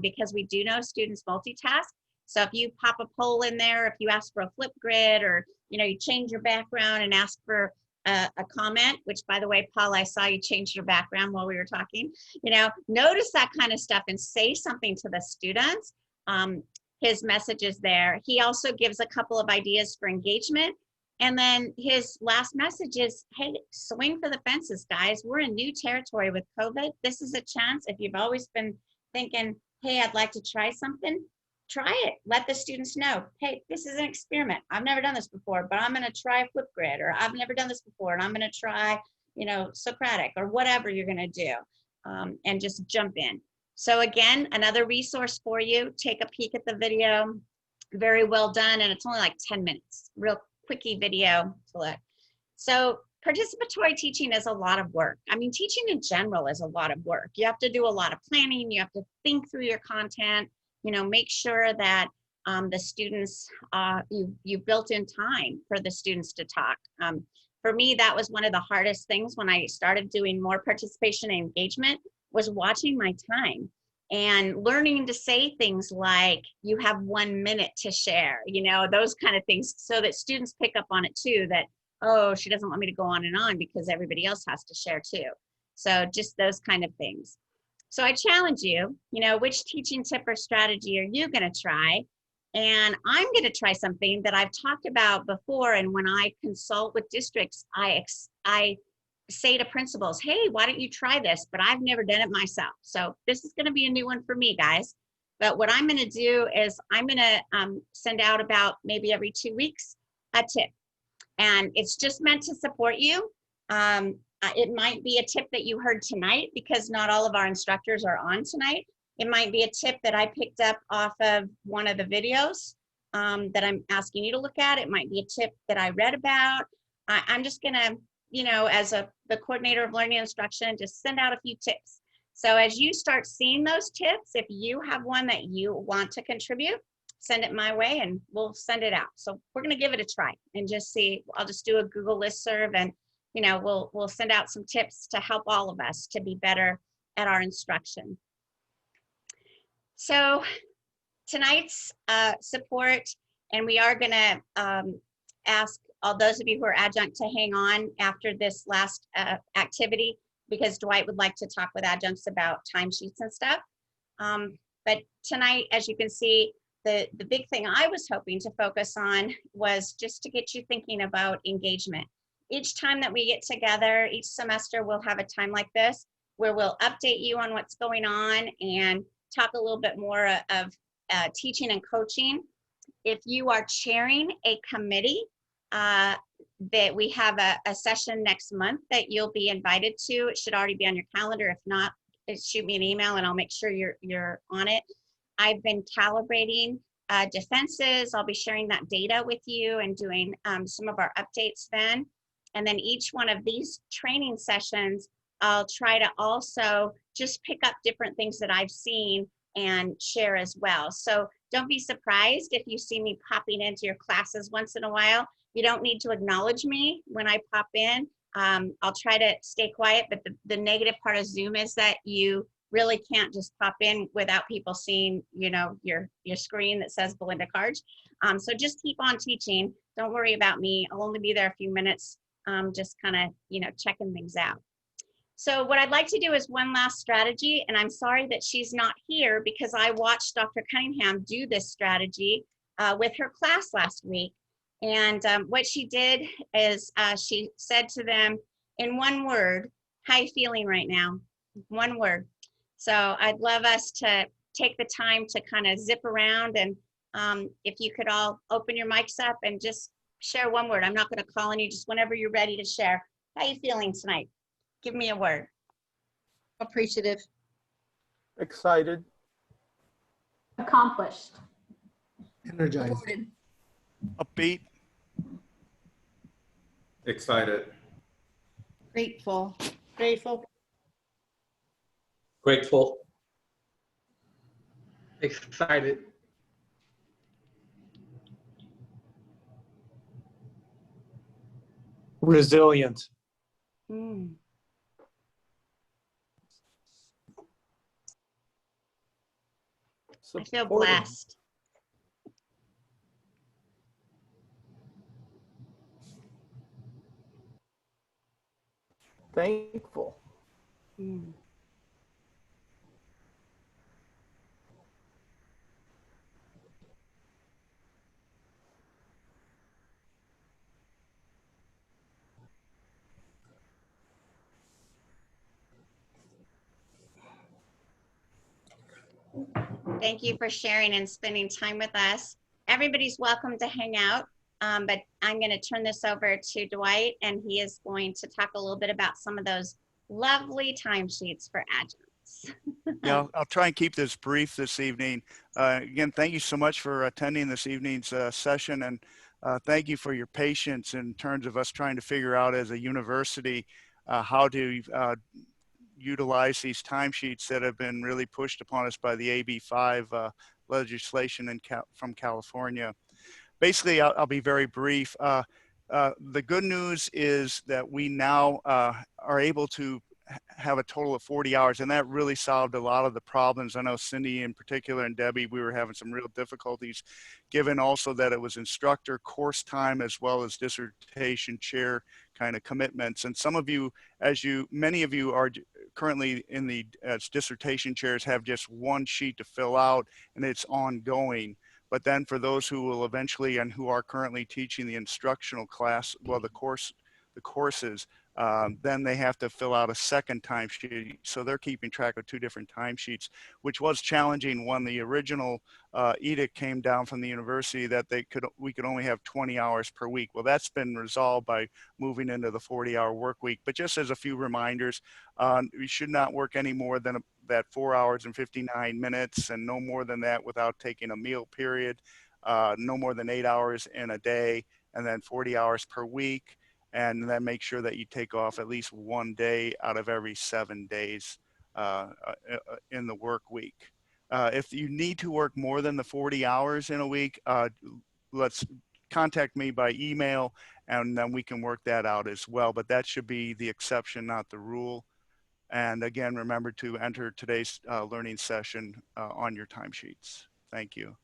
because we do know students multitask. So if you pop a poll in there, if you ask for a flip grid, or, you change your background and ask for a comment, which by the way, Paul, I saw you change your background while we were talking, notice that kind of stuff and say something to the students. His message is there. He also gives a couple of ideas for engagement. And then his last message is, hey, swing for the fences, guys. We're in new territory with COVID. This is a chance. If you've always been thinking, hey, I'd like to try something, try it. Let the students know, hey, this is an experiment. I've never done this before, but I'm going to try Flipgrid, or I've never done this before, and I'm going to try, Socratic, or whatever you're going to do, and just jump in. So again, another resource for you. Take a peek at the video. Very well done, and it's only like 10 minutes. Real quickie video to look. So participatory teaching is a lot of work. I mean, teaching in general is a lot of work. You have to do a lot of planning. You have to think through your content, make sure that the students, you built in time for the students to talk. For me, that was one of the hardest things when I started doing more participation and engagement, was watching my time and learning to say things like, you have 1 minute to share, those kind of things, so that students pick up on it too, that, oh, she doesn't want me to go on and on because everybody else has to share too. So just those kind of things. So I challenge you, which teaching tip or strategy are you going to try? And I'm going to try something that I've talked about before. And when I consult with districts, I say to principals, hey, why don't you try this? But I've never done it myself. So this is going to be a new one for me, guys. But what I'm going to do is I'm going to send out about maybe every 2 weeks a tip. And it's just meant to support you. It might be a tip that you heard tonight, because not all of our instructors are on tonight. It might be a tip that I picked up off of one of the videos that I'm asking you to look at. It might be a tip that I read about. I'm just going to, as the coordinator of learning instruction, just send out a few tips. So as you start seeing those tips, if you have one that you want to contribute, send it my way and we'll send it out. So we're going to give it a try and just see. I'll just do a Google listserv, and we'll send out some tips to help all of us to be better at our instruction. So tonight's support, and we are going to ask all those of you who are adjunct to hang on after this last activity, because Dwight would like to talk with adjuncts about timesheets and stuff. But tonight, as you can see, the big thing I was hoping to focus on was just to get you thinking about engagement. Each time that we get together, each semester, we'll have a time like this where we'll update you on what's going on and talk a little bit more of teaching and coaching. If you are chairing a committee, that we have a session next month that you'll be invited to. It should already be on your calendar. If not, shoot me an email and I'll make sure you're on it. I've been calibrating defenses. I'll be sharing that data with you and doing some of our updates then. And then each one of these training sessions, I'll try to also just pick up different things that I've seen and share as well. So don't be surprised if you see me popping into your classes once in a while. You don't need to acknowledge me when I pop in. I'll try to stay quiet, but the negative part of Zoom is that you really can't just pop in without people seeing, you know, your screen that says Belinda Carge. So just keep on teaching. Don't worry about me. I'll only be there a few minutes, just kind of, you know, checking things out. So what I'd like to do is one last strategy, and I'm sorry that she's not here because I watched Dr. Cunningham do this strategy with her class last week. And what she did is she said to them in one word, how you feeling right now? One word. So I'd love us to take the time to kind of zip around, and if you could all open your mics up and just share one word. I'm not going to call on you, just whenever you're ready to share. How you feeling tonight? Give me a word. Appreciative. Excited. Accomplished. Energized. Rewarded. Upbeat. Excited. Grateful. Grateful. Grateful. Excited. Resilient. Mm. I feel blessed. Thankful. Mm. Thank you for sharing and spending time with us. Everybody's welcome to hang out, but I'm going to turn this over to Dwight, and he is going to talk a little bit about some of those lovely timesheets for adjuncts. Yeah, I'll try and keep this brief this evening. Again, thank you so much for attending this evening's session, and thank you for your patience in terms of us trying to figure out as a university how to utilize these timesheets that have been really pushed upon us by the AB5 legislation from California. Basically, I'll be very brief. The good news is that we now are able to have a total of 40 hours, and that really solved a lot of the problems. I know Cindy in particular and Debbie, we were having some real difficulties, given also that it was instructor course time as well as dissertation chair kind of commitments. And some of you, many of you are currently in the dissertation chairs, have just one sheet to fill out, and it's ongoing. But then for those who will eventually and who are currently teaching the instructional class, well, the courses, then they have to fill out a second timesheet. So they're keeping track of two different timesheets, which was challenging when the original edict came down from the university that we could only have 20 hours per week. Well, that's been resolved by moving into the 40-hour work week. But just as a few reminders, we should not work any more than that 4 hours and 59 minutes, and no more than that without taking a meal period, no more than 8 hours in a day, and then 40 hours per week. And then make sure that you take off at least one day out of every 7 days in the work week. If you need to work more than the 40 hours in a week, let's contact me by email, and then we can work that out as well. But that should be the exception, not the rule. And again, remember to enter today's learning session on your timesheets. Thank you.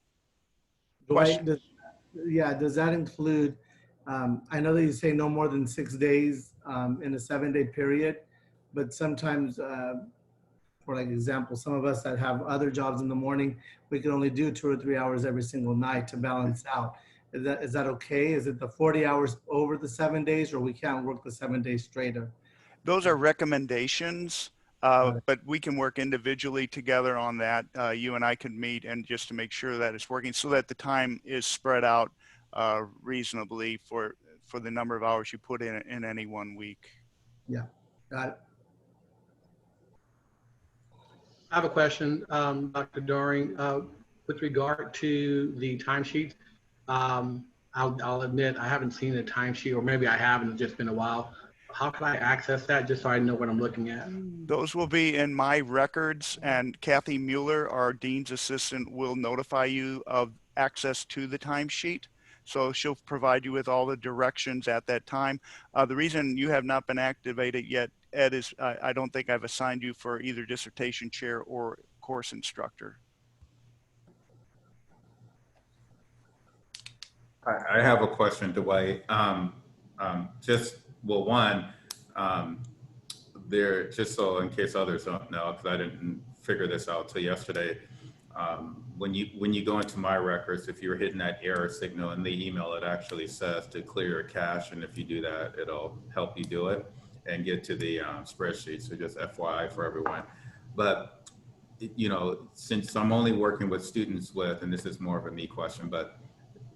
Dwight, does that include, I know that you say no more than 6 days in a 7-day period, but sometimes, for like example, some of us that have other jobs in the morning, we can only do 2 or 3 hours every single night to balance out. Is that okay? Is it the 40 hours over the 7 days, or we can't work the 7 days straighter? Those are recommendations, but we can work individually together on that. You and I can meet and just to make sure that it's working so that the time is spread out reasonably for the number of hours you put in any 1 week. Yeah, got it. I have a question, Dr. Doring, with regard to the timesheet. I'll admit I haven't seen a timesheet, or maybe I have, and it's just been a while, how can I access that just so I know what I'm looking at? Those will be in my records, and Kathy Mueller, our dean's assistant, will notify you of access to the timesheet. So she'll provide you with all the directions at that time. The reason you have not been activated yet, Ed, is I don't think I've assigned you for either dissertation chair or course instructor. I have a question, Dwight. There, just so in case others don't know, because I didn't figure this out till yesterday. When you go into my records, if you're hitting that error signal in the email, it actually says to clear your cache, and if you do that, it'll help you do it and get to the spreadsheet. So just FYI for everyone. But you know, since I'm only working with students with, and this is more of a me question, but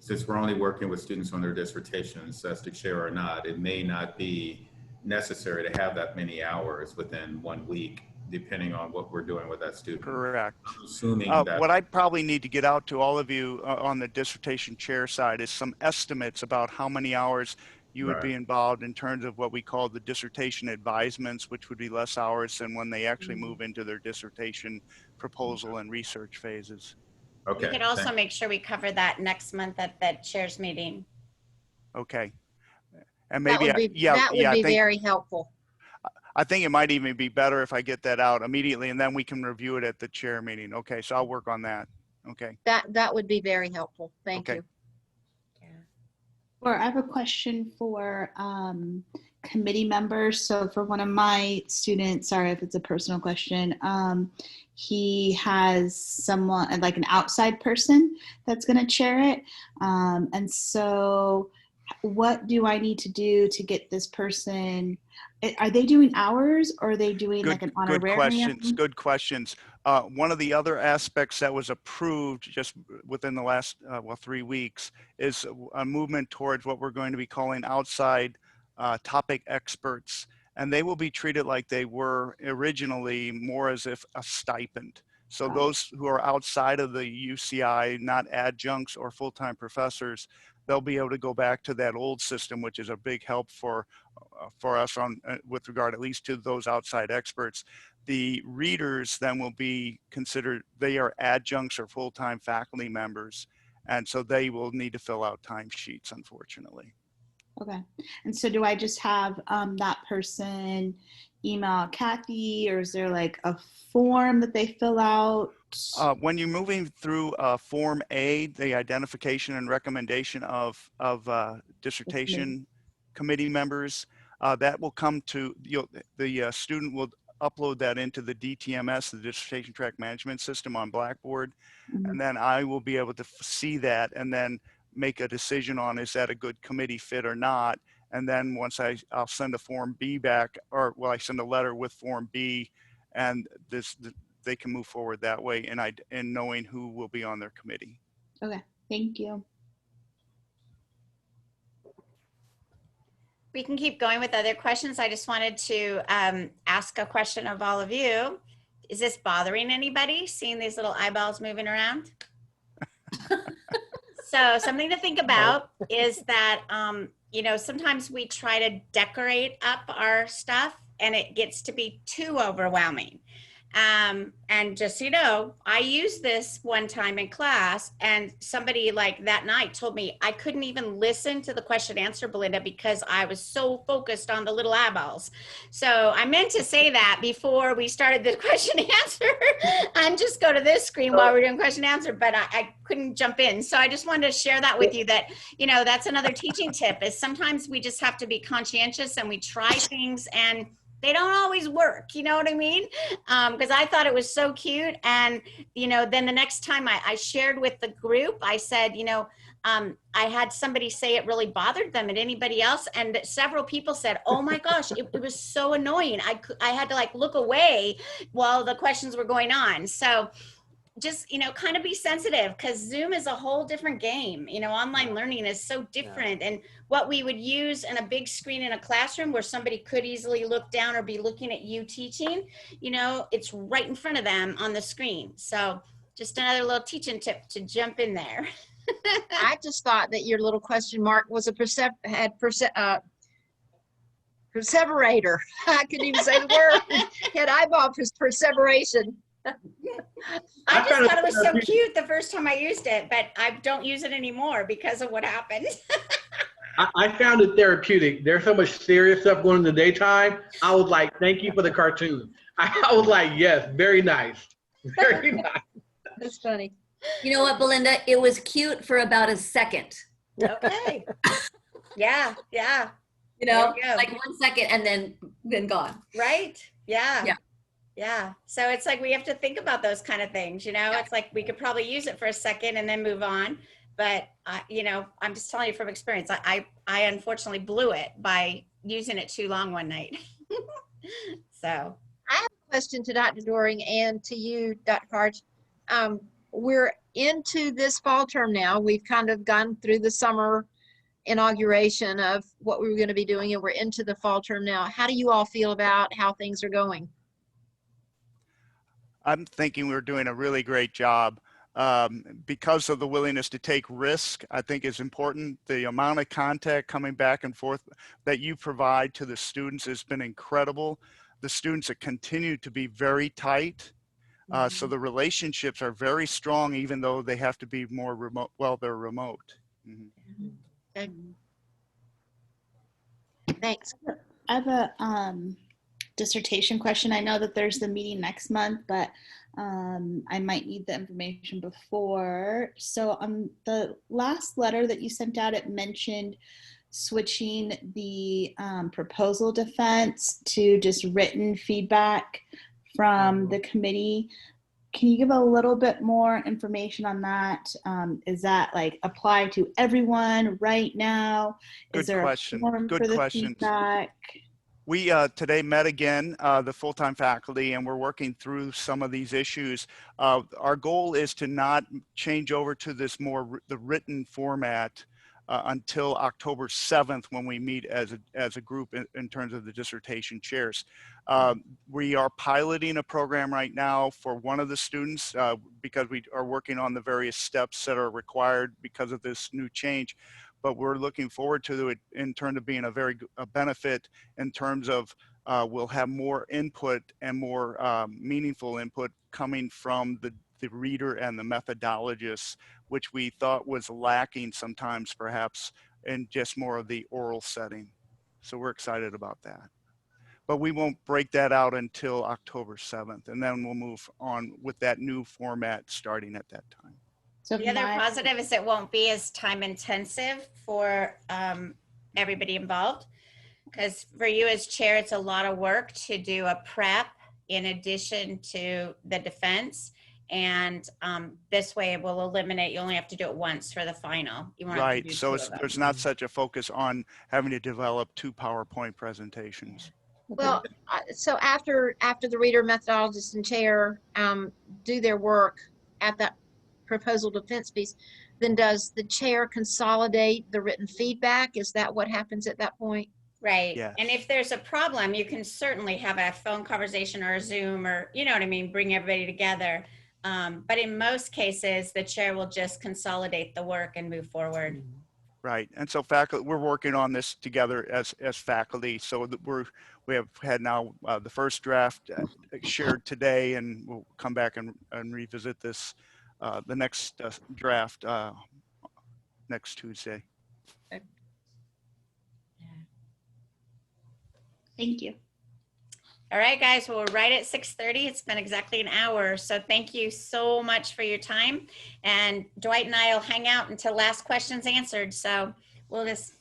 since we're only working with students on their dissertations, as to chair or not, it may not be necessary to have that many hours within 1 week, depending on what we're doing with that student. Correct. I'm assuming that. What I probably need to get out to all of you on the dissertation chair side is some estimates about how many hours you would be involved in terms of what we call the dissertation advisements, which would be less hours than when they actually move into their dissertation proposal and research phases. Okay. We could also make sure we cover that next month at the chairs meeting. Okay. And maybe, that would be very helpful. I think it might even be better if I get that out immediately and then we can review it at the chair meeting. Okay, so I'll work on that. Okay. That would be very helpful. Thank you. Or I have a question for committee members. So for one of my students, sorry if it's a personal question, he has someone like an outside person that's going to chair it. And so what do I need to do to get this person? Are they doing hours or are they doing like an honorarium? Good questions. One of the other aspects that was approved just within the last 3 weeks is a movement towards what we're going to be calling outside topic experts. And they will be treated like they were originally, more as if a stipend. So those who are outside of the UCI, not adjuncts or full-time professors, they'll be able to go back to that old system, which is a big help for us on with regard at least to those outside experts. The readers then will be considered, they are adjuncts or full-time faculty members. And so they will need to fill out timesheets, unfortunately. Okay. And so do I just have that person email Kathy, or is there like a form that they fill out? When you're moving through Form A, the identification and recommendation of dissertation committee members, that will come to, the student will upload that into the DTMS, the Dissertation Track Management System on Blackboard. And then I will be able to see that and then make a decision on, is that a good committee fit or not? And then once I'll send a Form B back, or well, I send a letter with Form B, and they can move forward that way in knowing who will be on their committee. Okay, thank you. We can keep going with other questions. I just wanted to ask a question of all of you. Is this bothering anybody, seeing these little eyeballs moving around? So something to think about is that, you know, sometimes we try to decorate up our stuff and it gets to be too overwhelming. And just so you know, I used this one time in class and somebody like that night told me I couldn't even listen to the question answer, Belinda, because I was so focused on the little eyeballs. So I meant to say that before we started the question answer and just go to this screen while we're doing question answer, but I couldn't jump in. So I just wanted to share that with you, that, you know, that's another teaching tip, is sometimes we just have to be conscientious and we try things and they don't always work, you know what I mean? Because I thought it was so cute. And, you know, then the next time I shared with the group, I said, you know, I had somebody say it really bothered them, and anybody else. And several people said, oh my gosh, it was so annoying. I had to like look away while the questions were going on. So just, you know, kind of be sensitive, because Zoom is a whole different game. You know, online learning is so different. And what we would use in a big screen in a classroom where somebody could easily look down or be looking at you teaching, you know, it's right in front of them on the screen. So just another little teaching tip to jump in there. I just thought that your little question mark was perseverator. I couldn't even say the word. Had eyeball perseveration. I just thought it was so cute the first time I used it, but I don't use it anymore because of what happened. I found it therapeutic. There's so much serious stuff going in the daytime. I was like, thank you for the cartoon. I was like, yes, very nice. Very nice. That's funny. You know what, Belinda? It was cute for about a second. Okay. Yeah, yeah. You know, There you go. like 1 second and then gone. Right? Yeah. Yeah. Yeah. So it's like we have to think about those kind of things, you know? It's like we could probably use it for a second and then move on. But, you know, I'm just telling you from experience, I unfortunately blew it by using it too long one night. So. I have a question to Dr. Doring and to you, Dr. Parch. We're into this fall term now. We've kind of gone through the summer inauguration of what we were going to be doing, and we're into the fall term now. How do you all feel about how things are going? I'm thinking we're doing a really great job. Because of the willingness to take risk, I think is important. The amount of contact coming back and forth that you provide to the students has been incredible. The students have continued to be very tight. So the relationships are very strong, even though they have to be more remote. Well, they're remote. Okay. Thanks. I have a dissertation question. I know that there's the meeting next month, but I might need the information before. So the last letter that you sent out, it mentioned switching the proposal defense to just written feedback from the committee. Can you give a little bit more information on that? Is that like apply to everyone right now? Good Is there question. a form Good for the questions. feedback? We today met again, the full-time faculty, and we're working through some of these issues. Our goal is to not change over to this the written format until October 7th, when we meet as a group in terms of the dissertation chairs. We are piloting a program right now for one of the students because we are working on the various steps that are required because of this new change. But we're looking forward to it in terms of being a benefit in terms of we'll have more input and more meaningful input coming from the reader and the methodologists, which we thought was lacking sometimes perhaps in just more of the oral setting. So we're excited about that. But we won't break that out until October 7th, and then we'll move on with that new format starting at that time. So the other positive is it won't be as time intensive for everybody involved, because for you as chair, it's a lot of work to do a prep in addition to the defense. And this way it will eliminate, you only have to do it once for the final. You won't have to do So two of them. there's not such a focus on having to develop 2 PowerPoint presentations. Well, so after the reader, methodologist, and chair do their work at that proposal defense piece, then does the chair consolidate the written feedback? Is that what happens at that point? Right. Yes. And if there's a problem, you can certainly have a phone conversation or a Zoom, or, you know what I mean, bring everybody together. But in most cases, the chair will just consolidate the work and move forward. Right. And so faculty, we're working on this together as faculty. So we have had now the first draft shared today, and we'll come back and revisit this, the next draft next Tuesday. Thank you. All right, guys, well, we're right at 6:30. It's been exactly an hour. So thank you so much for your time. And Dwight and I will hang out until last question's answered. So we'll just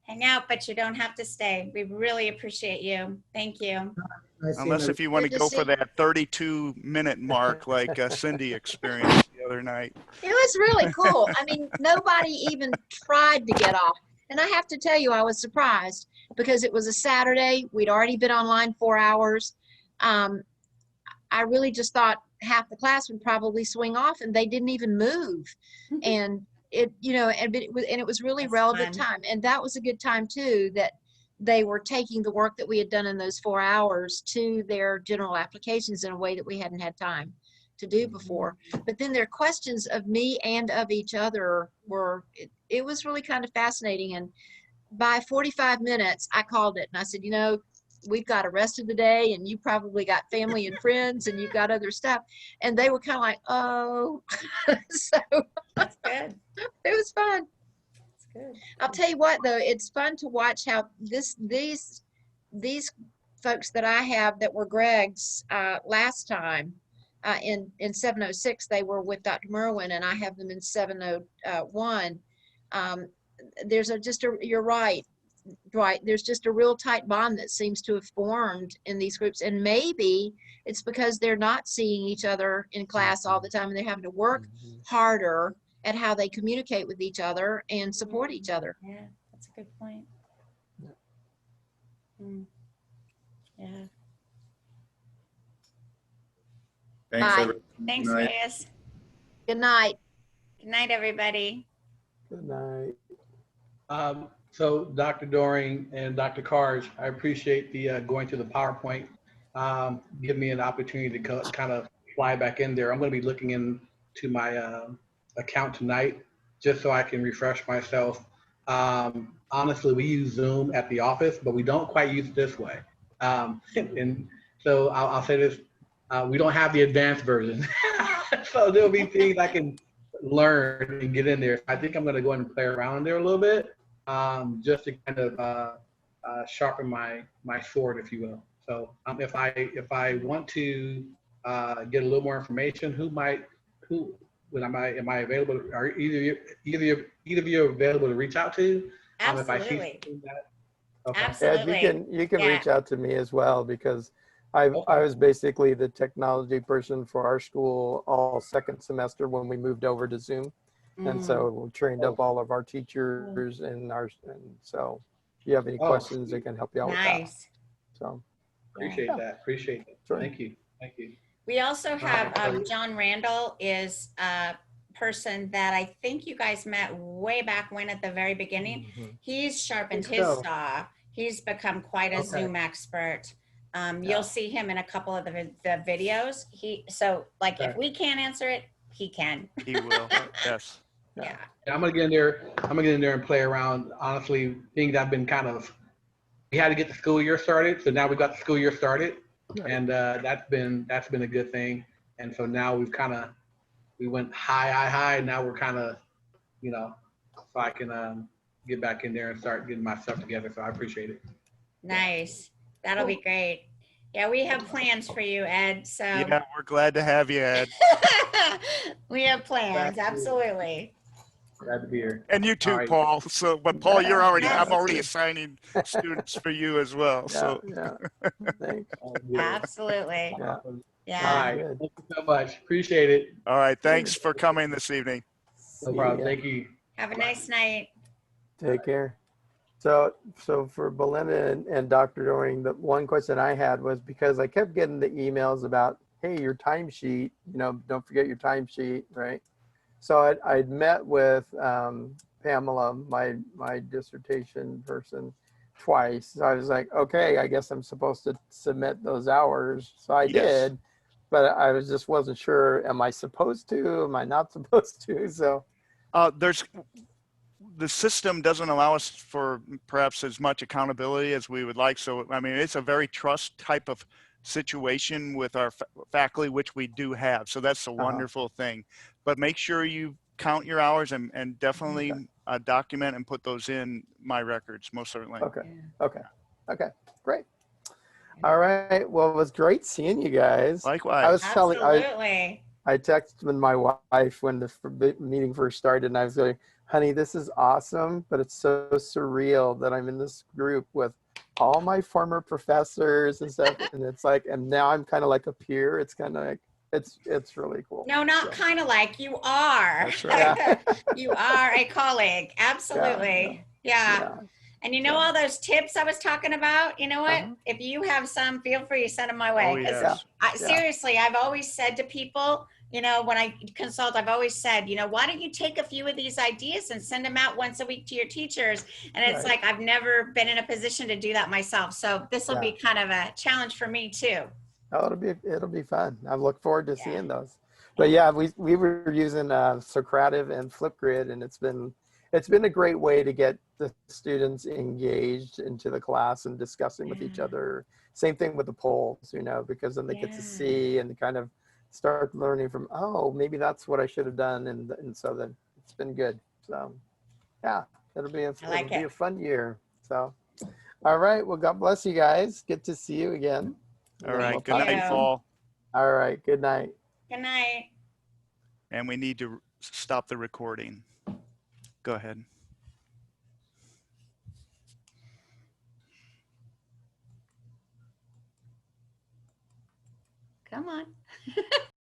hang out, but you don't have to stay. We really appreciate you. Thank you. Unless if you want to go for that 32-minute mark like Cindy experienced the other night. It was really cool. I mean, nobody even tried to get off. And I have to tell you, I was surprised because it was a Saturday. We'd already been online 4 hours. I really just thought half the class would probably swing off, and they didn't even move. And it, you know, and it was really relevant time. And that was a good time too, that they were taking the work that we had done in those 4 hours to their general applications in a way that we hadn't had time to do before. But then their questions of me and of each other were, it was really kind of fascinating. And by 45 minutes, I called it and I said, you know, we've got a rest of the day and you probably got family and friends and you've got other stuff. And they were kind of like, oh, so That's good. it was fun. That's good. I'll tell you what, though, it's fun to watch how these folks that I have that were Greg's last time in 706, they were with Dr. Merwin, and I have them in 701. There's you're right. There's just a real tight bond that seems to have formed in these groups, and maybe it's because they're not seeing each other in class all the time, and they're having to work harder at how they communicate with each other and support each other. Yeah, that's a good point. Yeah. Thanks, Bye. everyone. Thanks, Good night. Reyes. Good night. Good night, everybody. Good night. So Dr. Doring and Dr. Karj, I appreciate the going to the PowerPoint. Give me an opportunity to kind of fly back in there. I'm going to be looking into my account tonight just so I can refresh myself. Honestly, we use Zoom at the office, but we don't quite use it this way. And so I'll say this, we don't have the advanced version. So there'll be things I can learn and get in there. I think I'm going to go and play around there a little bit, just to kind of sharpen my sword, if you will. So if I want to get a little more information, am I available? Are either of you available to reach out to? If I see Absolutely. something that, okay. Absolutely. Ed, you can Yeah. reach out to me as well, because I was basically the technology person for our school all second semester when we moved over to Zoom. And so we trained up all of our teachers and so if you have any questions, they can help you out with that. Nice. So Appreciate that. Appreciate it. Sure. Thank you. Thank you. We also have John Randall is a person that I think you guys met way back when at the very beginning. He's sharpened his saw. He's become quite a Zoom expert. You'll see him in a couple of the videos. If we can't answer it, he can. He will. Yes. Yeah. I'm gonna get in there and play around. Honestly, things I've been we had to get the school year started, so now we got the school year started, and that's been a good thing. And so now we went high. Now we're so I can get back in there and start getting my stuff together. So I appreciate it. Nice. That'll be great. Yeah, we have plans for you, Ed. So Yeah, we're glad to have you, Ed. we have plans. Absolutely. Glad to be here. And you too, All right. Paul. So, but Paul, I'm already assigning students for you as well. So, Thanks. Absolutely. Yeah. Yeah. All right. Thank you so much. Appreciate it. all right. Thanks for coming this evening. No problem. Thank you. Have a nice night. Take care. So for Belinda and Dr. Doring, the one question I had was because I kept getting the emails about, hey, your timesheet, don't forget your timesheet, right? So I'd met with Pamela, my dissertation person, twice. So I was like, okay, I guess I'm supposed to submit those hours. So I did, but I wasn't sure, am I supposed to? Am I not supposed to? So the system doesn't allow us for perhaps as much accountability as we would like. So, I mean, it's a very trust type of situation with our faculty, which we do have. So that's a wonderful thing. But make sure you count your hours and definitely document and put those in my records, most certainly. Okay, great. All right, well, it was great seeing you guys. Likewise. I was Absolutely. I texted my wife when the meeting first started, and I was like, honey, this is awesome, but it's so surreal that I'm in this group with all my former professors and stuff. And it's like, and now I'm kind of like a peer. It's kind of like, it's really cool. No, not kind of like, you are. That's right. You are a colleague. Absolutely. Yeah. And all those tips I was talking about, you know what? If you have some, feel free to send them my way. Seriously, I've always said to people, when I consult, I've always said, why don't you take a few of these ideas and send them out once a week to your teachers? And it's like, I've never been in a position to do that myself. So this will be kind of a challenge for me too. Oh, it'll be fun. I look forward to seeing those. But yeah, we were using Socrative and Flipgrid, and it's been a great way to get the students engaged into the class and discussing with each Yeah. other. Same thing with the polls, you know, because then they get to Yeah. see and kind of start learning from, oh, maybe that's what I should have done. And so then it's been good. So yeah, it'll be a fun year. So, all right. Well, God bless you guys. Good to see you again. All And right. we'll Good talk night, you. Paul. All right. Good night. Good night. And we need to stop the recording. Go ahead. Come on.